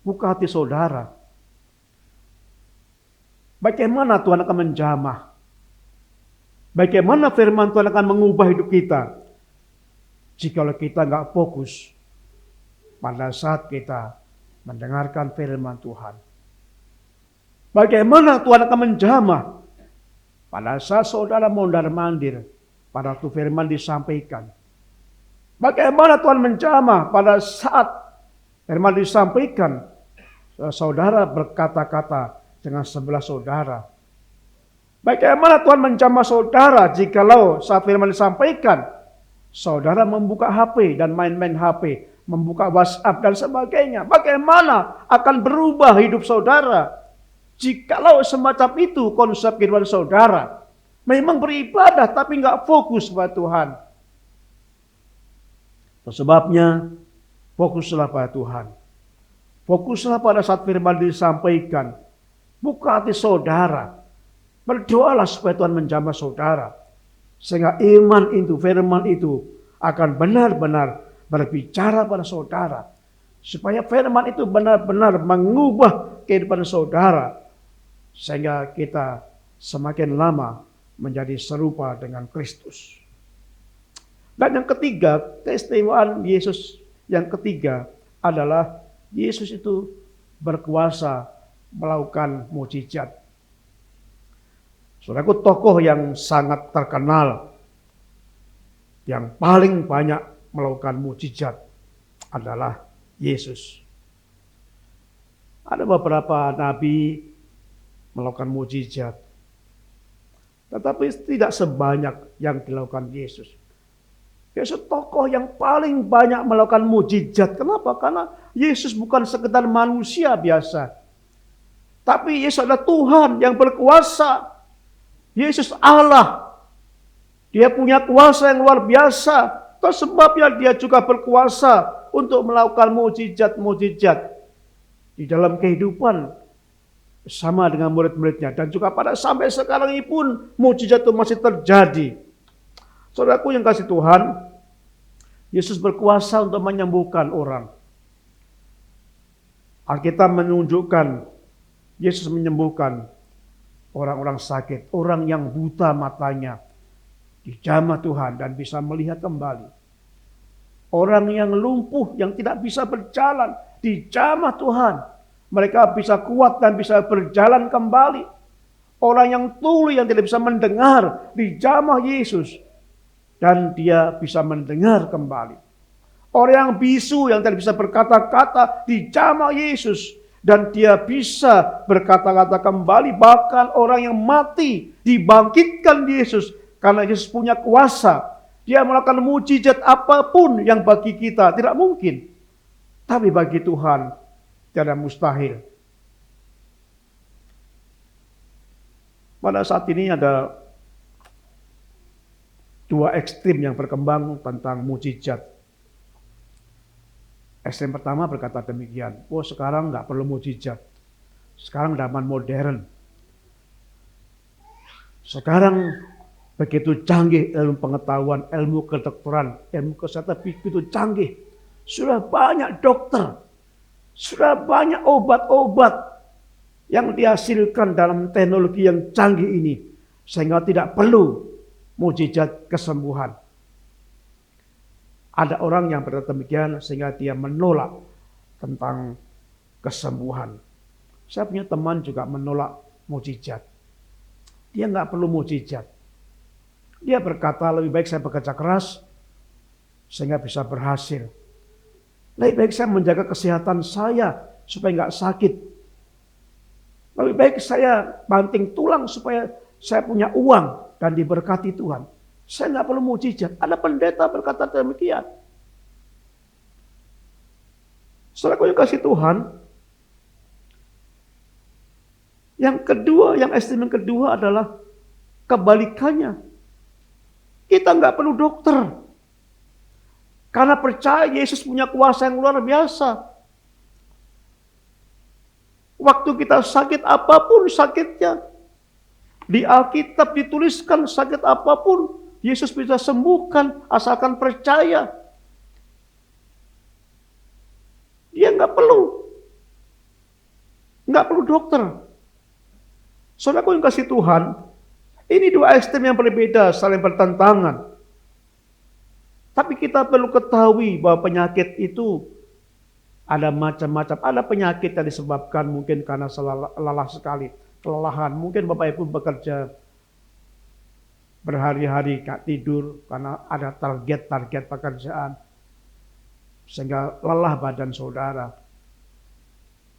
Speaker 3: buka hati saudara. Bagaimana Tuhan akan menjamah? Bagaimana firman Tuhan akan mengubah hidup kita? Jikalau kita nggak fokus pada saat kita mendengarkan firman Tuhan. Bagaimana Tuhan akan menjamah? Pada saat saudara mondar-mandir, pada waktu firman disampaikan. Bagaimana Tuhan menjamah pada saat firman disampaikan, saudara berkata-kata dengan sebelah saudara. Bagaimana Tuhan menjamah saudara jikalau saat firman disampaikan, saudara membuka HP dan main-main HP, membuka WhatsApp dan sebagainya. Bagaimana akan berubah hidup saudara? Jikalau semacam itu konsep kehidupan saudara, memang beribadah tapi nggak fokus pada Tuhan. Sebabnya fokuslah pada Tuhan. Fokuslah pada saat firman disampaikan. Buka hati saudara. Berdoalah supaya Tuhan menjamah saudara. Sehingga iman itu, firman itu akan benar-benar berbicara pada saudara. Supaya firman itu benar-benar mengubah kehidupan saudara. Sehingga kita semakin lama menjadi serupa dengan Kristus. Dan yang ketiga, keistimewaan Yesus yang ketiga adalah Yesus itu berkuasa melakukan mukjizat. Saudaraku, tokoh yang sangat terkenal, yang paling banyak melakukan mukjizat adalah Yesus. Ada beberapa nabi melakukan mukjizat, tetapi tidak sebanyak yang dilakukan Yesus. Yesus tokoh yang paling banyak melakukan mukjizat. Kenapa? Karena Yesus bukan sekedar manusia biasa, tapi Yesus adalah Tuhan yang berkuasa. Yesus Allah. Dia punya kuasa yang luar biasa. Itu sebabnya dia juga berkuasa untuk melakukan mujizat-mujizat di dalam kehidupan sama dengan murid-muridnya. Dan juga pada sampai sekarang ini pun mujizat itu masih terjadi. Saudaraku yang kasih Tuhan, Yesus berkuasa untuk menyembuhkan orang. Alkitab menunjukkan Yesus menyembuhkan orang-orang sakit, orang yang buta matanya dijamah Tuhan dan bisa melihat kembali. Orang yang lumpuh yang tidak bisa berjalan dijamah Tuhan. Mereka bisa kuat dan bisa berjalan kembali. Orang yang tuli yang tidak bisa mendengar dijamah Yesus dan dia bisa mendengar kembali. Orang yang bisu yang tidak bisa berkata-kata dijamah Yesus dan dia bisa berkata-kata kembali. Bahkan orang yang mati dibangkitkan Yesus karena Yesus punya kuasa. Dia melakukan mujizat apapun yang bagi kita tidak mungkin. Tapi bagi Tuhan tidak mustahil. Pada saat ini ada dua ekstrim yang berkembang tentang mujizat. Ekstrim pertama berkata demikian, oh sekarang nggak perlu mujizat. Sekarang zaman modern. Sekarang begitu canggih ilmu pengetahuan, ilmu kedokteran, ilmu kesehatan begitu canggih. Sudah banyak dokter, sudah banyak obat-obat yang dihasilkan dalam teknologi yang canggih ini. Sehingga tidak perlu mujizat kesembuhan. Ada orang yang berkata demikian sehingga dia menolak tentang kesembuhan. Saya punya teman juga menolak mujizat. Dia nggak perlu mujizat. Dia berkata lebih baik saya bekerja keras sehingga bisa berhasil. Lebih baik saya menjaga kesehatan saya supaya nggak sakit. Lebih baik saya banting tulang supaya saya punya uang dan diberkati Tuhan. Saya nggak perlu mujizat. Ada pendeta berkata demikian. Saudaraku yang kasih Tuhan. Yang kedua, yang ekstrem yang kedua adalah kebalikannya. Kita nggak perlu dokter. Karena percaya Yesus punya kuasa yang luar biasa. Waktu kita sakit apapun sakitnya. Di Alkitab dituliskan sakit apapun Yesus bisa sembuhkan asalkan percaya. Dia nggak perlu dokter. Saudaraku yang kasih Tuhan, ini dua ekstrem yang berbeda, saling bertentangan. Tapi kita perlu ketahui bahwa penyakit itu ada macam-macam. Ada penyakit yang disebabkan mungkin karena lelah sekali, kelelahan. Mungkin Bapak Ibu bekerja berhari-hari gak tidur karena ada target-target pekerjaan. Sehingga lelah badan saudara.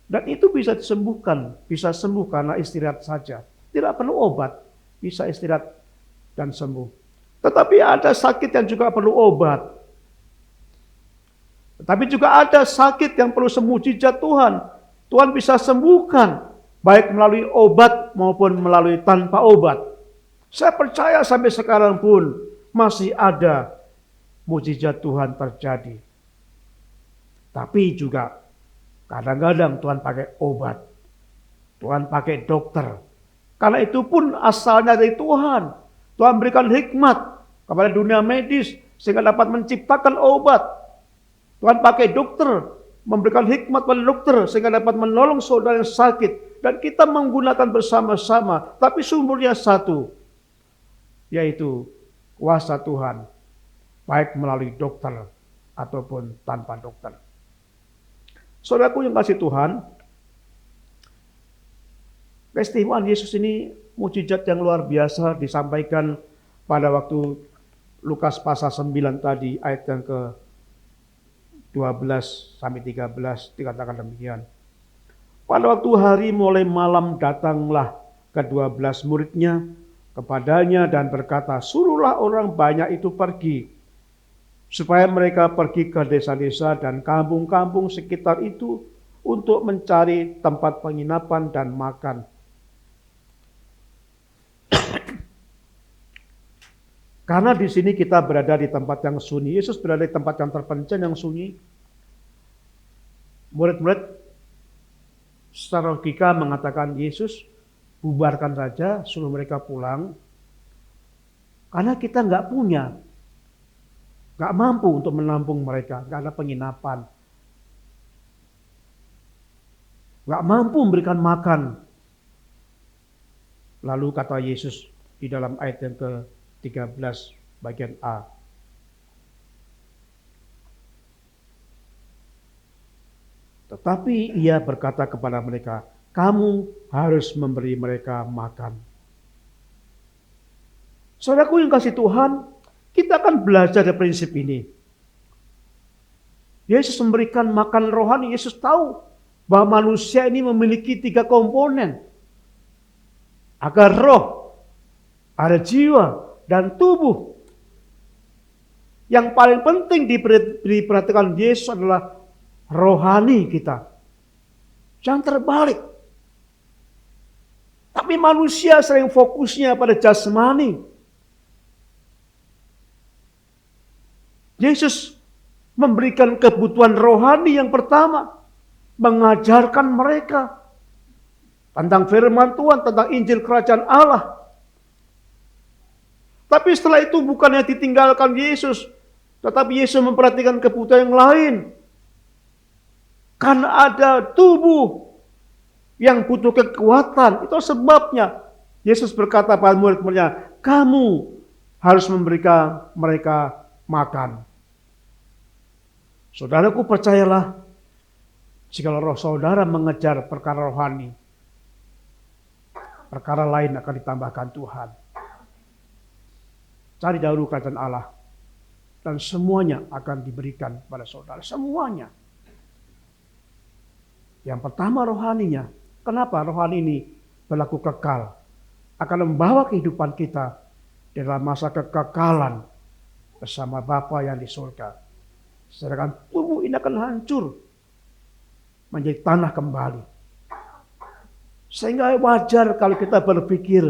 Speaker 3: Dan itu bisa disembuhkan, bisa sembuh karena istirahat saja. Tidak perlu obat, bisa istirahat dan sembuh. Tetapi ada sakit yang juga perlu obat. Tetapi juga ada sakit yang perlu mujizat Tuhan. Tuhan bisa sembuhkan, baik melalui obat maupun melalui tanpa obat. Saya percaya sampai sekarang pun masih ada mujizat Tuhan terjadi. Tapi juga kadang-kadang Tuhan pakai obat. Tuhan pakai dokter. Karena itu pun asalnya dari Tuhan. Tuhan berikan hikmat kepada dunia medis sehingga dapat menciptakan obat. Tuhan pakai dokter, memberikan hikmat pada dokter sehingga dapat menolong saudara yang sakit. Dan kita menggunakan bersama-sama. Tapi sumbernya satu, yaitu kuasa Tuhan. Baik melalui dokter ataupun tanpa dokter. Saudaraku yang kasih Tuhan, keistimewaan Yesus ini mujizat yang luar biasa disampaikan pada waktu Lukas pasal 9 tadi ayat yang ke 12 sampai 13 dikatakan demikian. Pada waktu hari mulai malam datanglah ke-12 muridnya kepadanya dan berkata, suruhlah orang banyak itu pergi supaya mereka pergi ke desa-desa dan kampung-kampung sekitar itu untuk mencari tempat penginapan dan makan. Karena di sini kita berada di tempat yang sunyi, Yesus berada di tempat yang terpencil, yang sunyi. Murid-murid secara logika mengatakan, Yesus bubarkan saja, suruh mereka pulang. Karena kita nggak punya, nggak mampu untuk menampung mereka, nggak ada penginapan. Nggak mampu memberikan makan. Lalu kata Yesus di dalam ayat yang ke-13 bagian A. Tetapi ia berkata kepada mereka, kamu harus memberi mereka makan. Saudaraku yang kasih Tuhan, kita akan belajar dari prinsip ini. Yesus memberikan makan rohani. Yesus tahu bahwa manusia ini memiliki 3 komponen. Agar roh, ada jiwa, dan tubuh. Yang paling penting diperhatikan Yesus adalah rohani kita. Jangan terbalik. Tapi manusia sering fokusnya pada jasmani. Yesus memberikan kebutuhan rohani yang pertama. Mengajarkan mereka tentang firman Tuhan, tentang Injil Kerajaan Allah. Tapi setelah itu bukannya ditinggalkan Yesus, tetapi Yesus memperhatikan kebutuhan yang lain. Karena ada tubuh yang butuh kekuatan. Itu sebabnya Yesus berkata pada murid-muridnya, kamu harus memberikan mereka makan. Saudaraku, percayalah, jika roh saudara mengejar perkara rohani, perkara lain akan ditambahkan Tuhan. Cari dahulu kerajaan Allah, dan semuanya akan diberikan pada saudara. Semuanya. Yang pertama rohaninya. Kenapa rohani ini berlaku kekal? Akan membawa kehidupan kita dalam masa kekekalan bersama Bapa yang di surga. Sedangkan tubuh ini akan hancur menjadi tanah kembali. Sehingga wajar kalau kita berpikir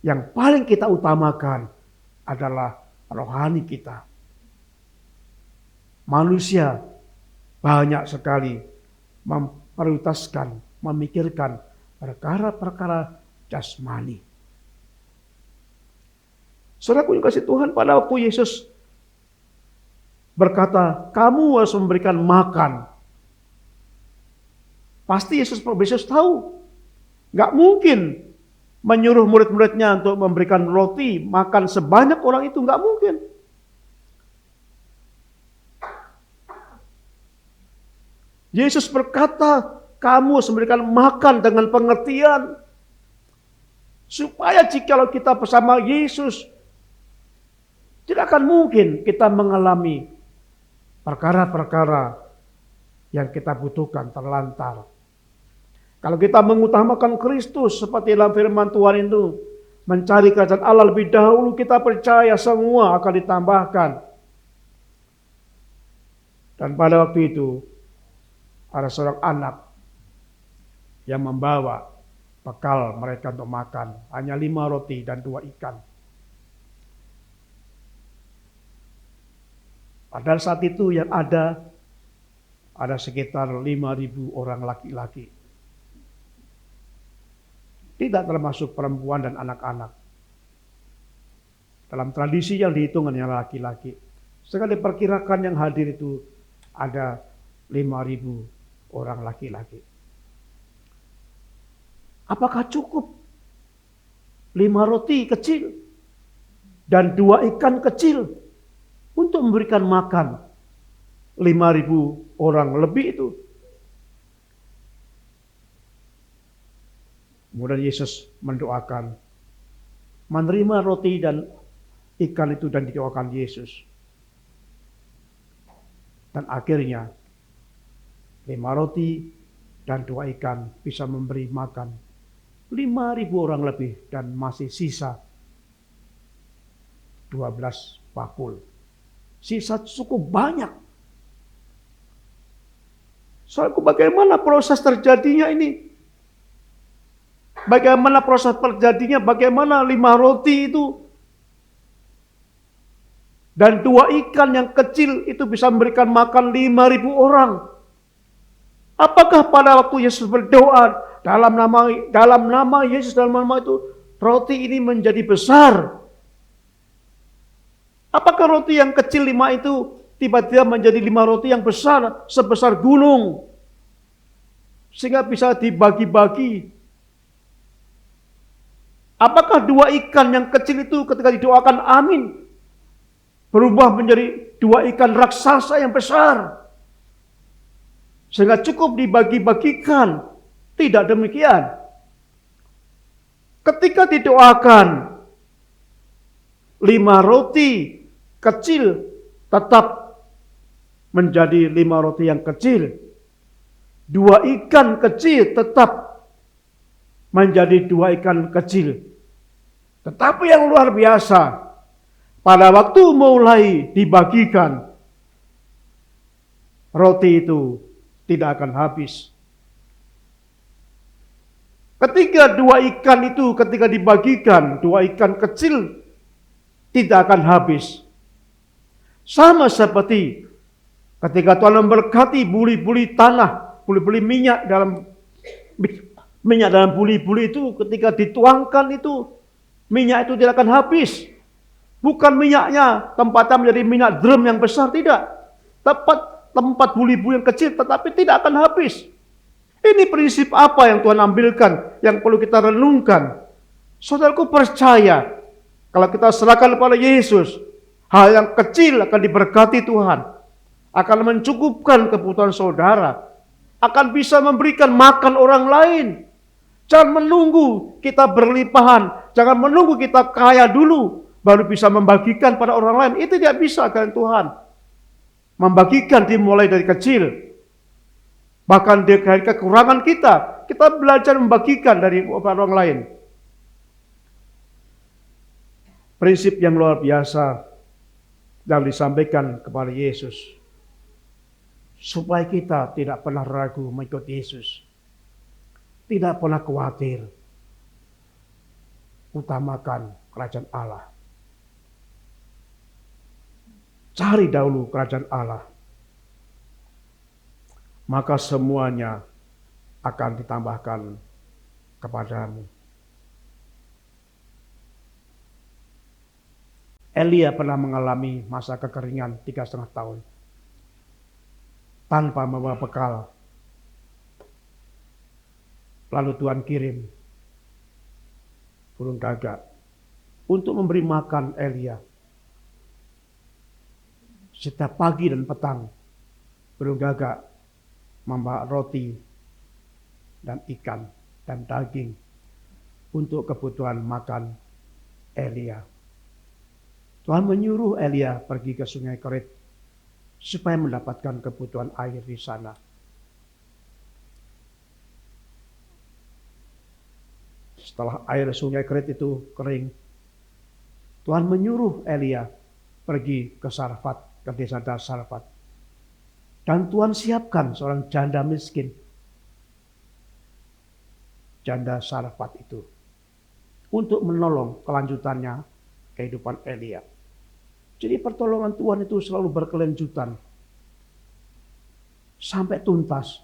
Speaker 3: yang paling kita utamakan adalah rohani kita. Manusia banyak sekali memprioritaskan, memikirkan perkara-perkara jasmani. Saudaraku yang kasih Tuhan, pada waktu Yesus berkata, kamu harus memberikan makan. Pasti Yesus tahu, nggak mungkin menyuruh murid-muridnya untuk memberikan roti, makan sebanyak orang itu, nggak mungkin. Yesus berkata, kamu harus memberikan makan dengan pengertian. Supaya jikalau kita bersama Yesus, tidak akan mungkin kita mengalami perkara-perkara yang kita butuhkan terlantar. Kalau kita mengutamakan Kristus seperti dalam firman Tuhan itu, mencari kerajaan Allah lebih dahulu, kita percaya semua akan ditambahkan. Dan pada waktu itu, ada seorang anak yang membawa bekal mereka untuk makan. Hanya 5 roti dan 2 ikan. Pada saat itu yang ada sekitar 5.000 orang laki-laki. Tidak termasuk perempuan dan anak-anak. Dalam tradisi yang dihitung hanya laki-laki. Sekali diperkirakan yang hadir itu ada 5.000 orang laki-laki. Apakah cukup 5 roti kecil dan 2 ikan kecil untuk memberikan makan 5.000 orang lebih itu? Kemudian Yesus mendoakan, menerima roti dan ikan itu dan didoakan Yesus. Dan akhirnya 5 roti dan 2 ikan bisa memberi makan 5.000 orang lebih, dan masih sisa 12 bakul. Sisa cukup banyak. Soalnya bagaimana proses terjadinya ini? Bagaimana proses terjadinya? Bagaimana 5 roti itu Dan 2 ikan yang kecil itu bisa memberikan makan 5.000 orang. Apakah pada waktu Yesus berdoa dalam nama Yesus, dalam nama itu, roti ini menjadi besar? Apakah roti yang kecil 5 itu tiba-tiba menjadi 5 roti yang besar, sebesar gunung, sehingga bisa dibagi-bagi? Apakah 2 ikan yang kecil itu ketika didoakan amin, berubah menjadi 2 ikan raksasa yang besar, sehingga cukup dibagi-bagikan? Tidak demikian. Ketika didoakan 5 roti kecil tetap menjadi 5 roti yang kecil. 2 ikan kecil tetap menjadi 2 ikan kecil. Tetapi yang luar biasa, pada waktu mulai dibagikan, roti itu tidak akan habis. Ketika 2 ikan itu ketika dibagikan, 2 ikan kecil tidak akan habis. Sama seperti ketika Tuhan memberkati buli-buli tanah, buli-buli minyak dalam buli-buli itu, ketika dituangkan itu, minyak itu tidak akan habis. Bukan minyaknya tempatnya menjadi minyak drum yang besar, tidak. Tempat buli-buli yang kecil tetapi tidak akan habis. Ini prinsip apa yang Tuhan ambilkan, yang perlu kita renungkan. Saudaraku percaya, kalau kita serahkan kepada Yesus, hal yang kecil akan diberkati Tuhan, akan mencukupkan kebutuhan saudara, akan bisa memberikan makan orang lain. Jangan menunggu kita berlimpahan, jangan menunggu kita kaya dulu, baru bisa membagikan pada orang lain. Itu tidak bisa kalian Tuhan. Membagikan dimulai dari kecil. Bahkan dari kekurangan kita belajar membagikan dari orang lain. Prinsip yang luar biasa yang disampaikan kepada Yesus, supaya kita tidak pernah ragu mengikut Yesus, tidak pernah khawatir. Utamakan kerajaan Allah. Cari dahulu kerajaan Allah, maka semuanya akan ditambahkan kepadamu. Elia pernah mengalami masa kekeringan 3,5 tahun tanpa membawa bekal. Lalu Tuhan kirim burung gagak untuk memberi makan Elia. Setiap pagi dan petang, burung gagak membawa roti dan ikan dan daging untuk kebutuhan makan Elia. Tuhan menyuruh Elia pergi ke Sungai Kerit supaya mendapatkan kebutuhan air di sana. Setelah air Sungai Kerit itu kering, Tuhan menyuruh Elia pergi ke Sarfat, ke desa Sarfat. Dan Tuhan siapkan seorang janda miskin, janda Sarfat itu, untuk menolong kelanjutannya kehidupan Elia. Jadi pertolongan Tuhan itu selalu berkelanjutan sampai tuntas.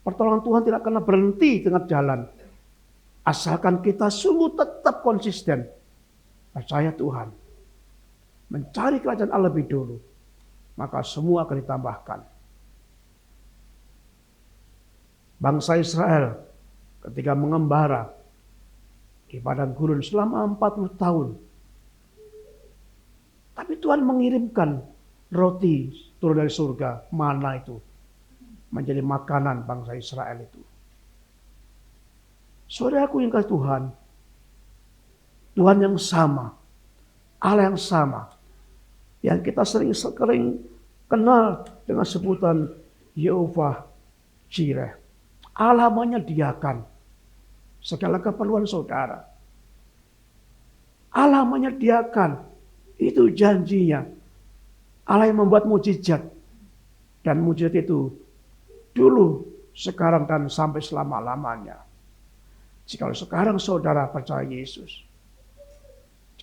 Speaker 3: Pertolongan Tuhan tidak akan berhenti di tengah jalan, asalkan kita sungguh tetap konsisten percaya Tuhan, mencari kerajaan Allah lebih dulu, maka semua akan ditambahkan. Bangsa Israel ketika mengembara di padang gurun selama 40 tahun, tapi Tuhan mengirimkan roti turun dari surga, mana itu menjadi makanan bangsa Israel itu. Saudaraku yang kasih Tuhan, Tuhan yang sama, Allah yang sama, yang kita sering kenal dengan sebutan Yehovah Jireh. Allah menyediakan segala keperluan saudara. Allah menyediakan, itu janjinya. Allah yang membuat mujizat, dan mujizat itu dulu, sekarang, dan sampai selama-lamanya. Jika sekarang saudara percaya Yesus,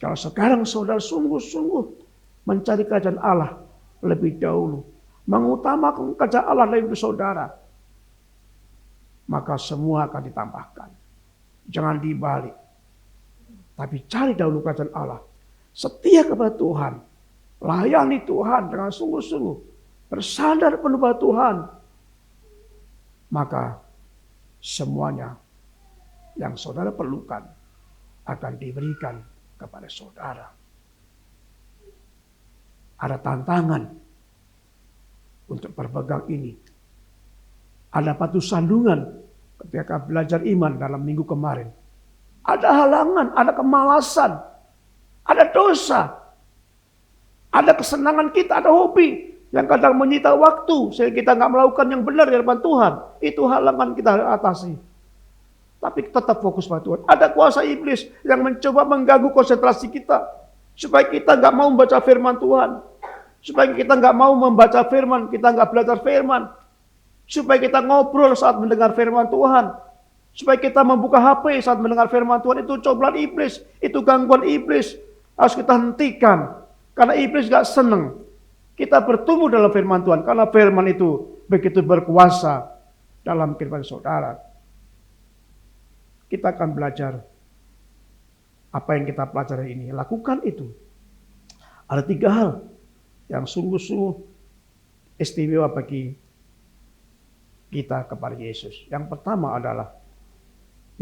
Speaker 3: kalau sekarang saudara sungguh-sungguh mencari kerajaan Allah lebih dahulu, mengutamakan kerajaan Allah lebih dahulu saudara, maka semua akan ditambahkan. Jangan dibalik, tapi cari dahulu kerajaan Allah. Setia kepada Tuhan, layani Tuhan dengan sungguh-sungguh, bersandar penuh pada Tuhan, maka semuanya yang saudara perlukan akan diberikan kepada saudara. Ada tantangan untuk berpegang ini. Ada batu sandungan ketika belajar iman dalam minggu kemarin. Ada halangan, ada kemalasan, ada dosa, ada kesenangan kita, ada hobi yang kadang menyita waktu sehingga kita nggak melakukan yang benar di hadapan Tuhan. Itu halangan kita harus atasi. Tapi tetap fokus pada Tuhan. Ada kuasa iblis yang mencoba mengganggu konsentrasi kita supaya kita nggak mau membaca firman Tuhan, supaya kita nggak mau membaca firman, kita nggak belajar firman, supaya kita ngobrol saat mendengar firman Tuhan, supaya kita membuka HP saat mendengar firman Tuhan. Itu cobaan iblis, itu gangguan iblis. Harus kita hentikan. Karena iblis gak senang kita bertumbuh dalam firman Tuhan. Karena firman itu begitu berkuasa dalam kehidupan saudara. Kita akan belajar apa yang kita pelajari ini. Lakukan itu. Ada 3 hal yang sungguh-sungguh istimewa bagi kita kepada Yesus. Yang pertama adalah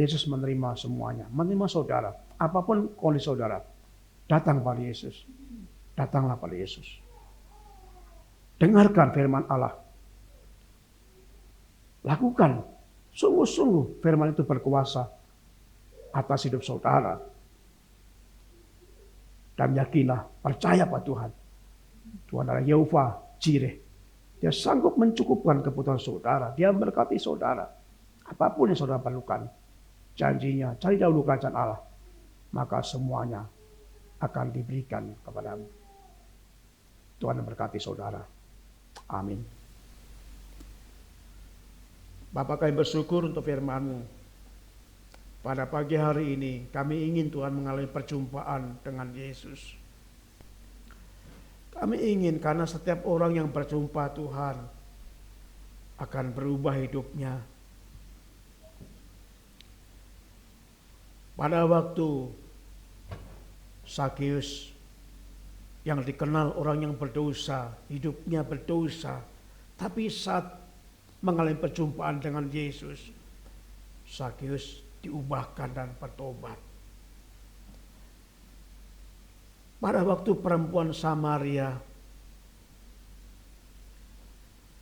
Speaker 3: Yesus menerima semuanya. Menerima saudara. Apapun kondisi saudara. Datang pada Yesus. Datanglah pada Yesus. Dengarkan firman Allah. Lakukan. Sungguh-sungguh firman itu berkuasa atas hidup saudara. Dan yakinlah, percaya pada Tuhan. Tuhan adalah Yehova Jireh. Dia sanggup mencukupkan kebutuhan saudara. Dia memberkati saudara. Apapun yang saudara perlukan. Janjinya, cari dahulu kerajaan Allah. Maka semuanya akan diberikan kepadamu. Tuhan memberkati saudara. Amin. Bapa, kami bersyukur untuk firman-Mu. Pada pagi hari ini kami ingin Tuhan mengalami perjumpaan dengan Yesus. Kami ingin karena setiap orang yang berjumpa Tuhan akan berubah hidupnya. Pada waktu Sakeus yang dikenal orang yang berdosa, hidupnya berdosa, tapi saat mengalami perjumpaan dengan Yesus, Sakeus diubahkan dan bertobat. Pada waktu perempuan Samaria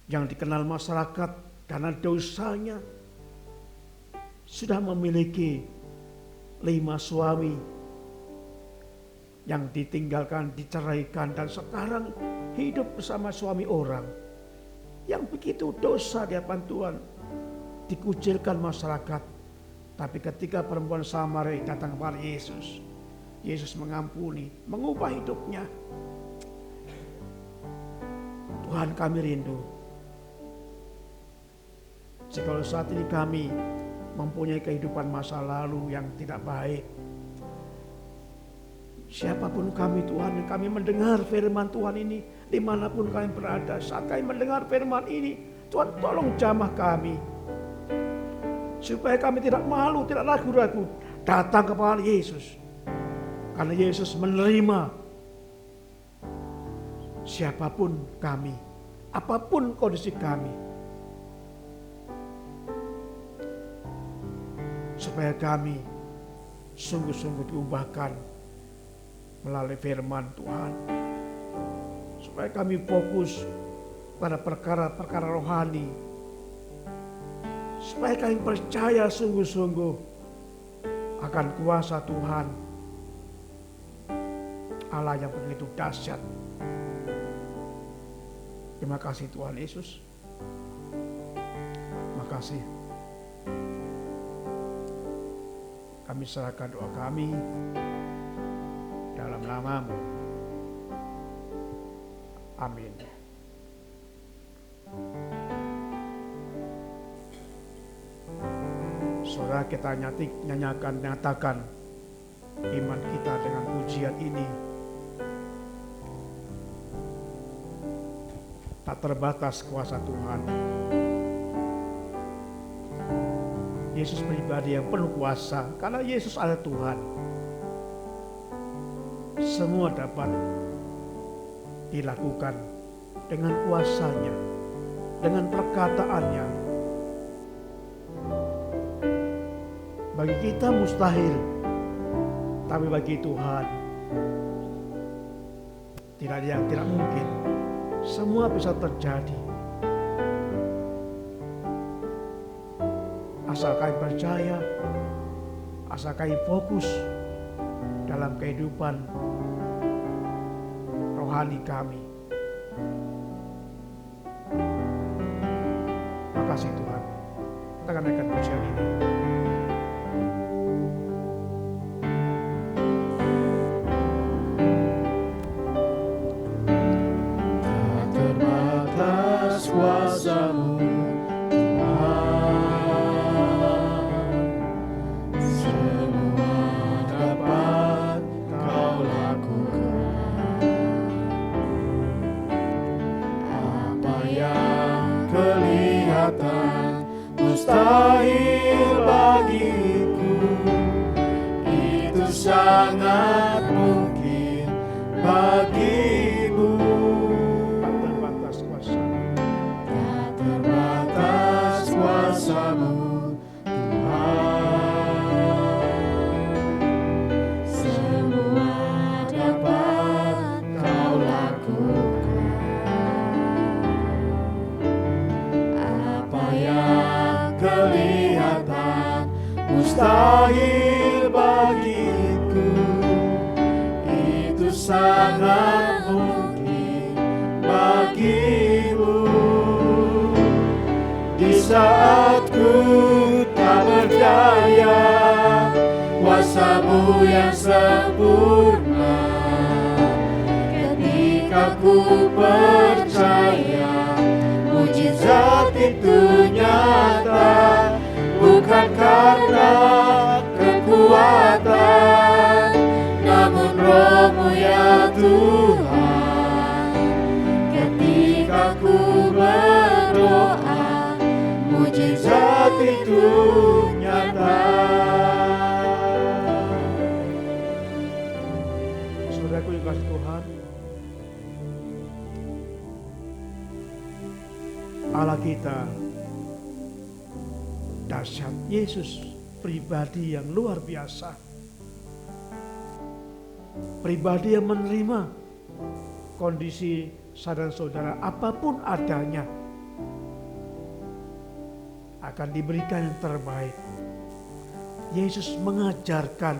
Speaker 3: yang dikenal masyarakat karena dosanya sudah memiliki 5 suami yang ditinggalkan, diceraikan, dan sekarang hidup bersama suami orang yang begitu dosa di hadapan Tuhan, dikucilkan masyarakat. Tapi ketika perempuan Samaria datang kepada Yesus, Yesus mengampuni, mengubah hidupnya. Tuhan, kami rindu. Jika saat ini kami mempunyai kehidupan masa lalu yang tidak baik, siapapun kami Tuhan, kami mendengar firman Tuhan ini, dimanapun kami berada, saat kami mendengar firman ini, Tuhan tolong jamah kami. Supaya kami tidak malu, tidak ragu-ragu, datang kepada Yesus. Karena Yesus menerima siapapun kami, apapun kondisi kami. Supaya kami sungguh-sungguh diubahkan melalui firman Tuhan. Supaya kami fokus pada perkara-perkara rohani. Supaya kami percaya sungguh-sungguh akan kuasa Tuhan. Allah yang begitu dahsyat. Terima kasih Tuhan Yesus. Terima kasih. Kami serahkan doa kami dalam nama-Mu. Amin. Saudara, kita nyatakan iman kita dengan pujian ini. Tak terbatas kuasa Tuhan. Yesus pribadi yang penuh kuasa. Karena Yesus adalah Tuhan, semua dapat dilakukan dengan kuasanya, dengan perkataannya. Bagi kita mustahil, tapi bagi Tuhan tidak ada yang tidak mungkin. Semua bisa terjadi. Asal kami percaya, asal kami fokus dalam kehidupan rohani kami. Makasih Tuhan. Kita akan naikkan pujian ini.
Speaker 2: Tak terbatas kuasa-Mu, Tuhan. Semua dapat Kau lakukan. Apa yang kelihatan mustahil bagiku, itu sangat mungkin bagimu.
Speaker 3: Tak terbatas kuasa.
Speaker 2: Tak terbatas kuasa-Mu, Tuhan. Semua dapat Kau lakukan. Apa yang kelihatan mustahil bagiku, itu sangat mungkin bagimu. Di saat ku tak berdaya, kuasa-Mu yang sempurna. Ketika ku percaya, mujizat itu nyata, bukan karena kekuatan, namun Roh-Mu ya Tuhan. Ketika ku berdoa, mujizat itu nyata.
Speaker 3: Saudaraku yang kasih Tuhan, Allah kita dahsyat. Yesus pribadi yang luar biasa, pribadi yang menerima kondisi saudara-saudara apapun adanya, akan diberikan yang terbaik. Yesus mengajarkan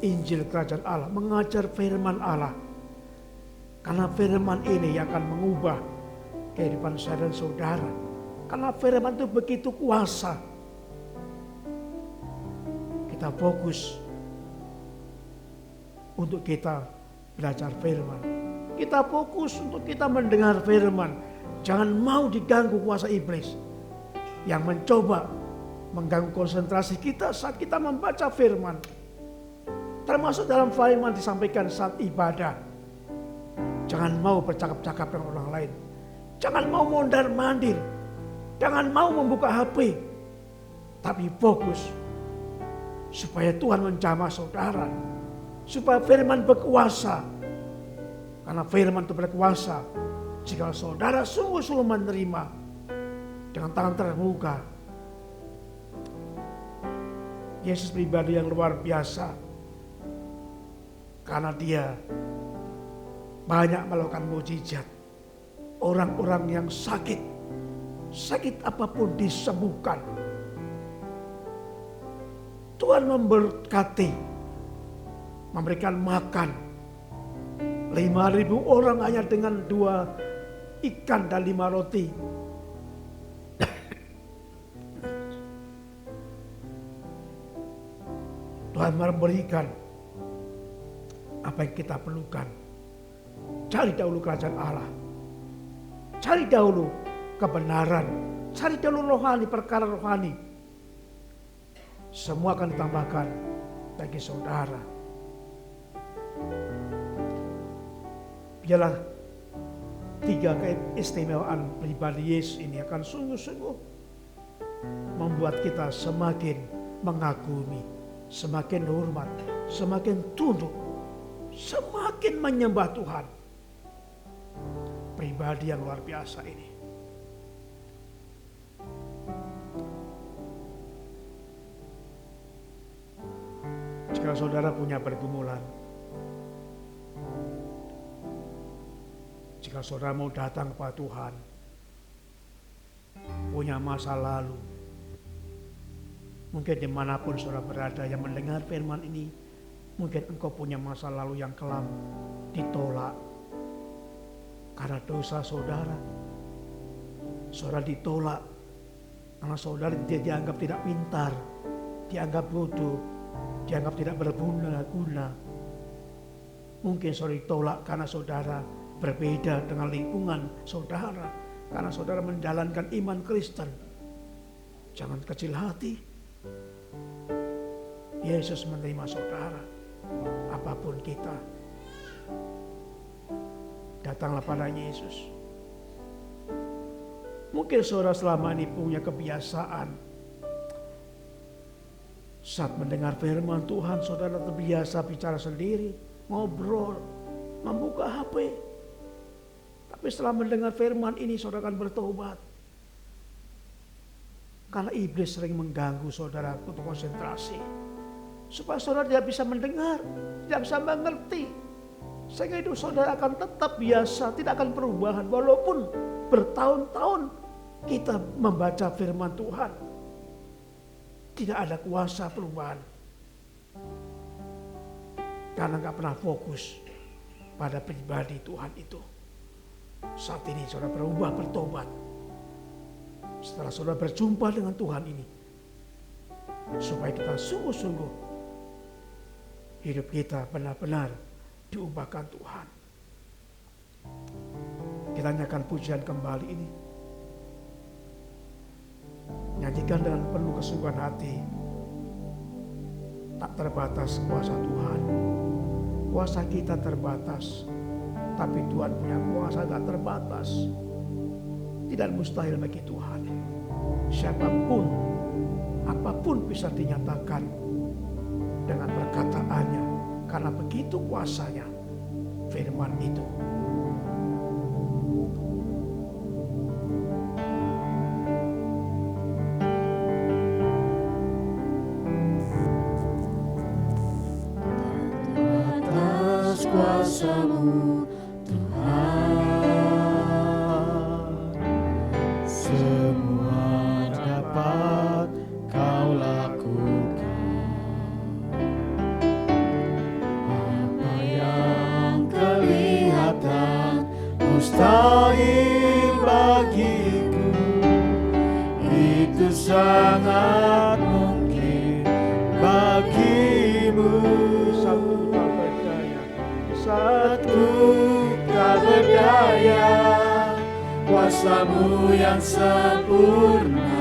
Speaker 3: Injil Kerajaan Allah, mengajar firman Allah. Karena firman ini yang akan mengubah kehidupan saya dan saudara. Karena firman itu begitu kuasa. Kita fokus untuk kita belajar firman. Kita fokus untuk kita mendengar firman. Jangan mau diganggu kuasa iblis yang mencoba mengganggu konsentrasi kita saat kita membaca firman. Termasuk dalam firman disampaikan saat ibadah. Jangan mau bercakap-cakap dengan orang lain. Jangan mau mondar-mandir. Jangan mau membuka HP. Tapi fokus supaya Tuhan menjamah saudara. Supaya firman berkuasa. Karena firman itu berkuasa. Jika saudara sungguh-sungguh menerima dengan tangan terbuka. Yesus pribadi yang luar biasa. Karena dia banyak melakukan mujizat. Orang-orang yang sakit, sakit apapun disembuhkan. Tuhan memberkati, memberikan makan 5.000 orang hanya dengan 2 ikan dan 5 roti. Tuhan memberikan apa yang kita perlukan. Cari dahulu kerajaan Allah. Cari dahulu kebenaran. Cari dahulu rohani, perkara rohani. Semua akan ditambahkan bagi saudara. Biarlah tiga keistimewaan pribadi Yesus ini akan sungguh-sungguh membuat kita semakin mengagumi, semakin hormat, semakin tunduk, semakin menyembah Tuhan. Pribadi yang luar biasa ini. Jika saudara punya pergumulan, jika saudara mau datang kepada Tuhan, punya masa lalu, mungkin dimanapun saudara berada yang mendengar firman ini, mungkin engkau punya masa lalu yang kelam, ditolak karena dosa saudara. Saudara ditolak karena saudara dianggap tidak pintar, dianggap bodoh, dianggap tidak berguna. Mungkin saudara ditolak karena saudara berbeda dengan lingkungan saudara, karena saudara menjalankan iman Kristen. Jangan kecil hati. Yesus menerima saudara, apapun kita. Datanglah pada Yesus. Mungkin saudara selama ini punya kebiasaan, saat mendengar firman Tuhan, saudara terbiasa bicara sendiri, ngobrol, membuka HP. Tapi setelah mendengar firman ini, saudara akan bertobat. Karena iblis sering mengganggu saudara untuk konsentrasi. Supaya saudara tidak bisa mendengar, tidak bisa mengerti. Sehingga hidup saudara akan tetap biasa, tidak akan perubahan. Walaupun bertahun-tahun kita membaca firman Tuhan, tidak ada kuasa perubahan. Karena gak pernah fokus pada pribadi Tuhan itu. Saat ini saudara berubah, bertobat. Setelah saudara berjumpa dengan Tuhan ini, supaya kita sungguh-sungguh hidup kita benar-benar diubahkan Tuhan. Kita nyanyikan pujian kembali ini. Nyanyikan dengan penuh kesungguhan hati. Tak terbatas kuasa Tuhan. Kuasa kita terbatas, tapi Tuhan punya kuasa tak terbatas. Tidak mustahil bagi Tuhan. Siapapun, apapun bisa dinyatakan dengan perkataannya, karena begitu kuasanya firman itu.
Speaker 4: Atas kuasa-Mu Tuhan, semua dapat Kau lakukan. Apa yang kelihatan mustahil bagiku, itu sangat mungkin bagimu. Satu tak berdaya, kuasa-Mu yang sempurna.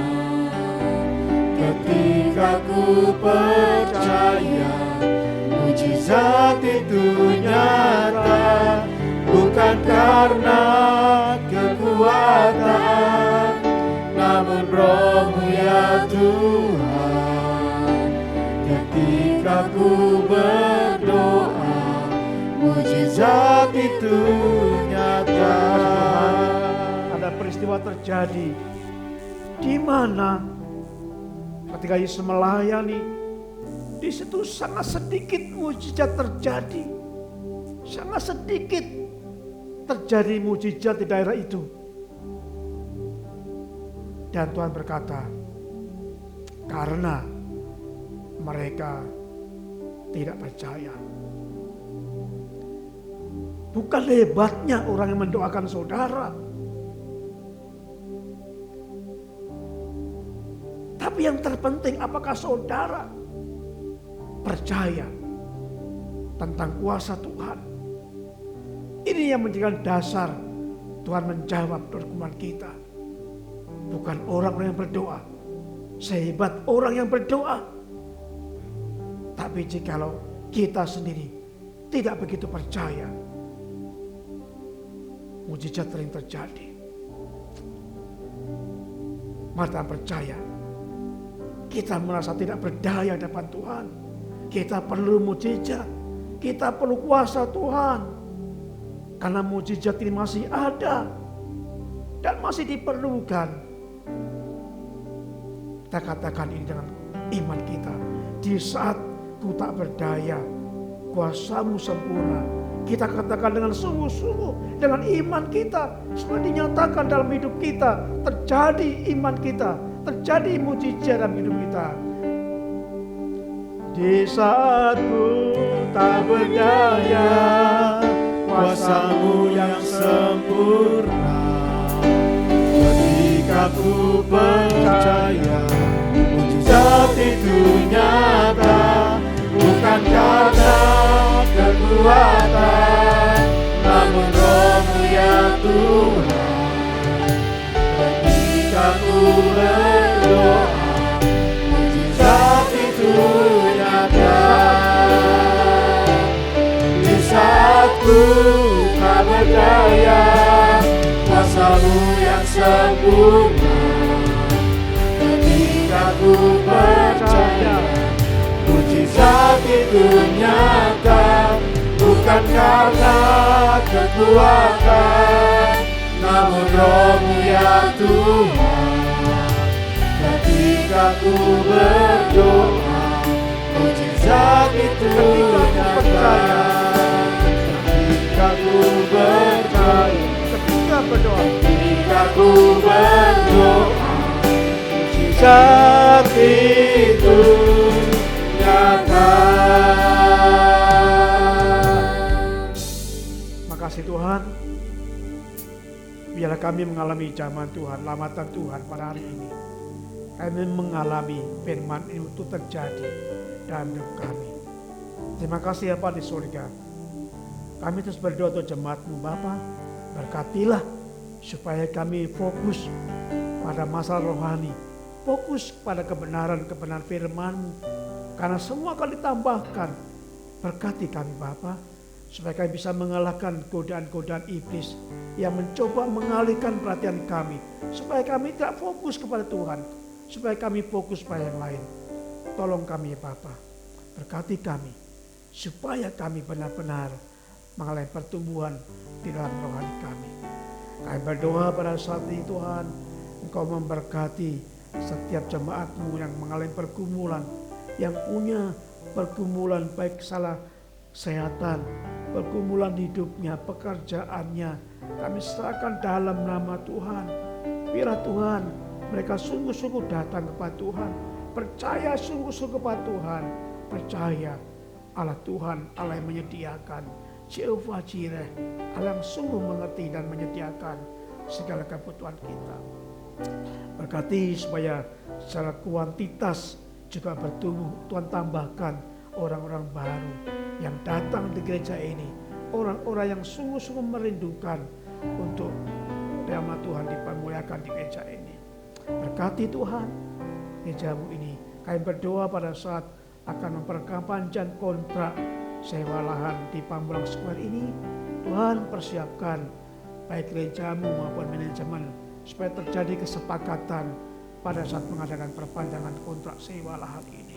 Speaker 4: Ketika ku percaya, mujizat itu nyata, bukan karena kekuatan, namun Roh-Mu ya Tuhan. Ketika ku berdoa, mujizat itu nyata.
Speaker 3: Ada peristiwa terjadi di mana ketika Yesus melayani, di situ sangat sedikit mujizat terjadi, sangat sedikit terjadi mujizat di daerah itu. Dan Tuhan berkata, karena mereka tidak percaya. Bukan hebatnya orang yang mendoakan saudara, tapi yang terpenting apakah saudara percaya tentang kuasa Tuhan. Ini yang menjadikan dasar Tuhan menjawab pergumulan kita. Bukan orang-orang yang berdoa, sehebat orang yang berdoa, tapi jikalau kita sendiri tidak begitu percaya, mujizat sering terjadi. Marta percaya, kita merasa tidak berdaya depan Tuhan. Kita perlu mujizat, kita perlu kuasa Tuhan. Karena mujizat ini masih ada dan masih diperlukan. Kita katakan ini dengan iman kita. Di saat ku tak berdaya, kuasamu sempurna. Kita katakan dengan sungguh-sungguh, dengan iman kita, supaya dinyatakan dalam hidup kita, terjadi iman kita, terjadi mujizat dalam hidup kita. Di saat ku tak berdaya,
Speaker 4: kuasamu yang sempurna. Ketika ku percaya, mujizat itu nyata, bukan karena kekuatan, namun Roh-Mu ya Tuhan. Ketika ku berdoa, mujizat itu nyata. Di saat ku tak berdaya, kuasa-Mu yang sempurna. Ketika ku percaya, mujizat itu nyata, bukan karena kekuatan, namun Roh-Mu ya Tuhan. Ketika ku berdoa, mujizat itu nyata. Ketika ku berdoa, ketika ku berdoa, mujizat itu nyata.
Speaker 3: Makasih Tuhan, biarlah kami mengalami zaman Tuhan, lambatan Tuhan pada hari ini. Kami mengalami firman ini untuk terjadi dalam hidup kami. Terima kasih ya Pak di surga. Kami terus berdoa untuk jemaat-Mu Bapa, berkatilah supaya kami fokus pada masalah rohani, fokus pada kebenaran firman-Mu. Karena semua akan ditambahkan. Berkati kami Bapa, supaya kami bisa mengalahkan godaan-godaan iblis yang mencoba mengalihkan perhatian kami, supaya kami tidak fokus kepada Tuhan, supaya kami fokus pada yang lain. Tolong kami ya Bapa, berkati kami supaya kami benar-benar mengalami pertumbuhan di dalam rohani kami. Kami berdoa pada saat ini Tuhan, Engkau memberkati setiap jemaat-Mu yang mengalami pergumulan, yang punya pergumulan baik salah kesehatan, pergumulan hidupnya, pekerjaannya. Kami serahkan dalam nama Tuhan. Biarlah Tuhan, mereka sungguh-sungguh datang kepada Tuhan, percaya sungguh-sungguh kepada Tuhan, percaya Allah Tuhan, Allah yang menyediakan, Jehovah Jireh, Allah yang sungguh mengerti dan menyediakan segala kebutuhan kita. Berkati supaya secara kuantitas juga bertumbuh. Tuhan tambahkan orang-orang baru yang datang di gereja ini, orang-orang yang sungguh-sungguh merindukan untuk nama Tuhan dipermuliakan di gereja ini. Berkati Tuhan gereja-Mu ini. Kami berdoa pada saat akan memperpanjang kontrak sewa lahan di Pamulang Square ini. Tuhan persiapkan baik gereja-Mu maupun manajemen supaya terjadi kesepakatan pada saat mengadakan perpanjangan kontrak sewa lahan ini.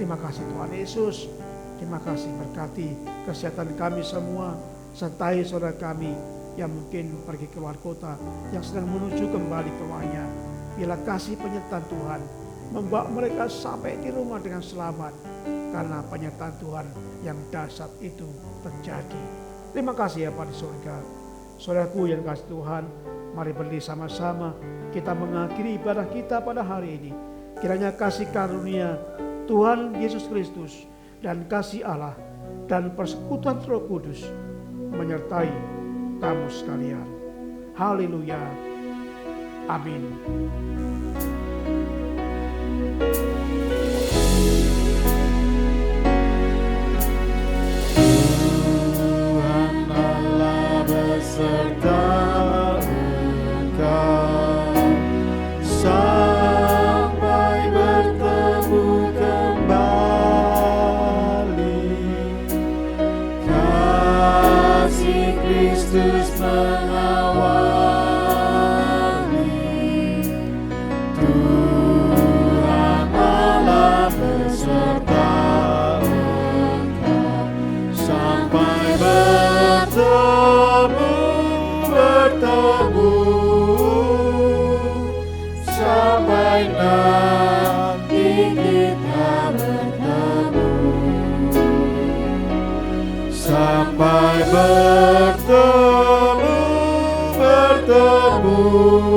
Speaker 3: Terima kasih Tuhan Yesus. Terima kasih, berkati kesehatan kami semua, sertai saudara kami yang mungkin pergi keluar kota, yang sedang menuju kembali ke rumahnya. Bila kasih penyertaan Tuhan membawa mereka sampai di rumah dengan selamat, karena penyertaan Tuhan yang dahsyat itu terjadi. Terima kasih ya Pak di surga. Saudaraku yang kasih Tuhan, mari berdiri sama-sama kita mengakhiri ibadah kita pada hari ini. Kiranya kasih karunia Tuhan Yesus Kristus dan kasih Allah dan persekutuan Roh Kudus menyertai kamu sekalian. Haleluya. Amin.
Speaker 4: Tuhan Allah beserta engkau sampai bertemu kembali. Kasih Kristus mengalir beserta Engkau sampai bertemu sampai nanti kita bertemu sampai bertemu